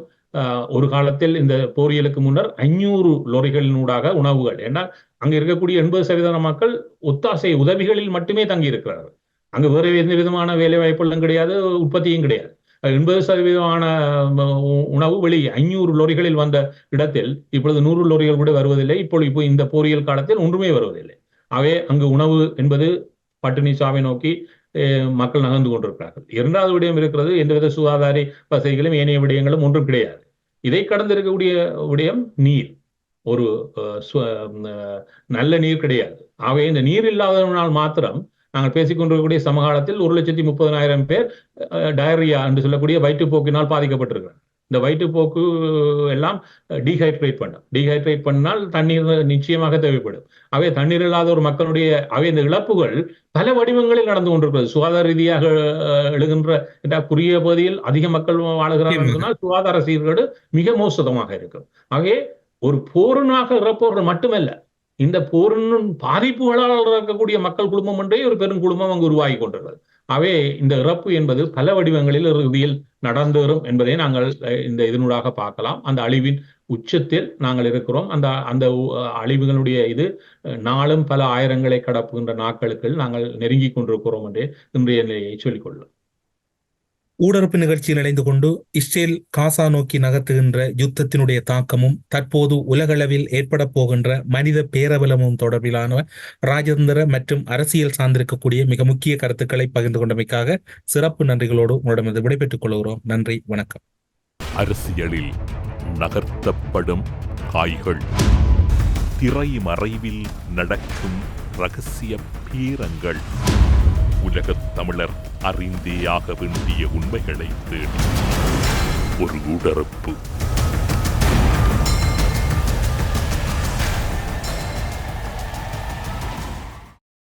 ஒரு காலத்தில் இந்த போரியலுக்கு முன்னர் 500 லொரிகளினூடாக உணவுகள். ஏன்னா அங்க இருக்கக்கூடிய 80% மக்கள் ஒத்தாசை உதவிகளில் மட்டுமே தங்கி இருக்கிறார்கள். அங்கு வேறு எந்த விதமான வேலை வாய்ப்புகளும் கிடையாது, உற்பத்தியும் கிடையாது. 80% உணவு வெளியே 500 லொரிகளில் வந்த இடத்தில் இப்பொழுது 100 லொரிகள் கூட வருவதில்லை. இப்போ இந்த போரியல் காலத்தில் ஒன்றுமே வருவதில்லை. ஆகவே அங்கு உணவு என்பது பட்டினி சாவை நோக்கி மக்கள் நகர்ந்து கொண்டிருக்கிறார்கள். 2வது விடயம் இருக்கிறது, எந்தவித சுகாதார வசதிகளும் ஏனைய விடயங்களும் ஒன்றும் கிடையாது. இதை கடந்து இருக்கக்கூடிய விடயம் நீர். ஒரு நல்ல நீர் கிடையாது. ஆகவே இந்த நீர் இல்லாதவனால் மாத்திரம் நாங்கள் பேசிக்கொண்டிருக்கக்கூடிய சமகாலத்தில் 1,30,000 பேர் டயரியா என்று சொல்லக்கூடிய வயிற்றுப்போக்கினால் பாதிக்கப்பட்டிருக்கிறார். இந்த வயிற்றுப்போக்கு எல்லாம் டீஹைட்ரேட் பண்ணால் தண்ணீர் நிச்சயமாக தேவைப்படும். ஆகவே தண்ணீர் இல்லாத ஒரு மக்களுடைய இந்த இழப்புகள் பல வடிவங்களில் நடந்து கொண்டிருக்கிறது. சுகாதார ரீதியாக எழுகின்ற குறுகிய பகுதியில் அதிக மக்கள் வாழுகிறார்கள் சொன்னால் சுகாதார சீர்கேடு மிக மோசமாக இருக்கும். ஆகவே ஒரு போரினாக இறப்பவர்கள் மட்டுமல்ல, இந்த போரின் பாதிப்புகளால் இறக்கக்கூடிய மக்கள் குழுமம் என்றே ஒரு பெரும் குழுமம் அங்கு உருவாகி கொண்டிருக்கிறது. ஆகவே இந்த இறப்பு என்பது பல வடிவங்களில் இறுதியில் நடந்தேறும் என்பதை நாங்கள் இந்த இதனூடாக பார்க்கலாம். அந்த அழிவின் உச்சத்தில் நாங்கள் இருக்கிறோம். அந்த அழிவுகளுடைய இது நாளும் பல ஆயிரங்களை கடப்புகின்ற நாட்களுக்கு நாங்கள் நெருங்கி கொண்டிருக்கிறோம் என்று இன்றைய நிலையை சொல்லிக்கொள்ளலாம். ஊடறுப்பு நிகழ்ச்சியில் இணைந்து கொண்டு இஸ்ரேல் காசா நோக்கி நகர்த்துகின்ற யுத்தத்தினுடைய தாக்கமும் தற்போது உலகளவில் ஏற்பட போகின்ற மனித பேரபலமும் தொடர்பிலான ராஜதந்திர மற்றும் அரசியல் சார்ந்திருக்கக்கூடிய மிக முக்கிய கருத்துக்களை பகிர்ந்து கொண்டமைக்காக சிறப்பு நன்றிகளோடு உங்களிடமிருந்து விடைபெற்றுக் கொள்கிறோம். நன்றி, வணக்கம். அரசியலில் நகர்த்தப்படும் காய்கள், திரை மறைவில் நடக்கும் இரகசிய பீரங்கள், உலகத் தமிழர் அறிந்தேயாக வேண்டிய உண்மைகளை தேடி ஒரு ஊடறுப்பு.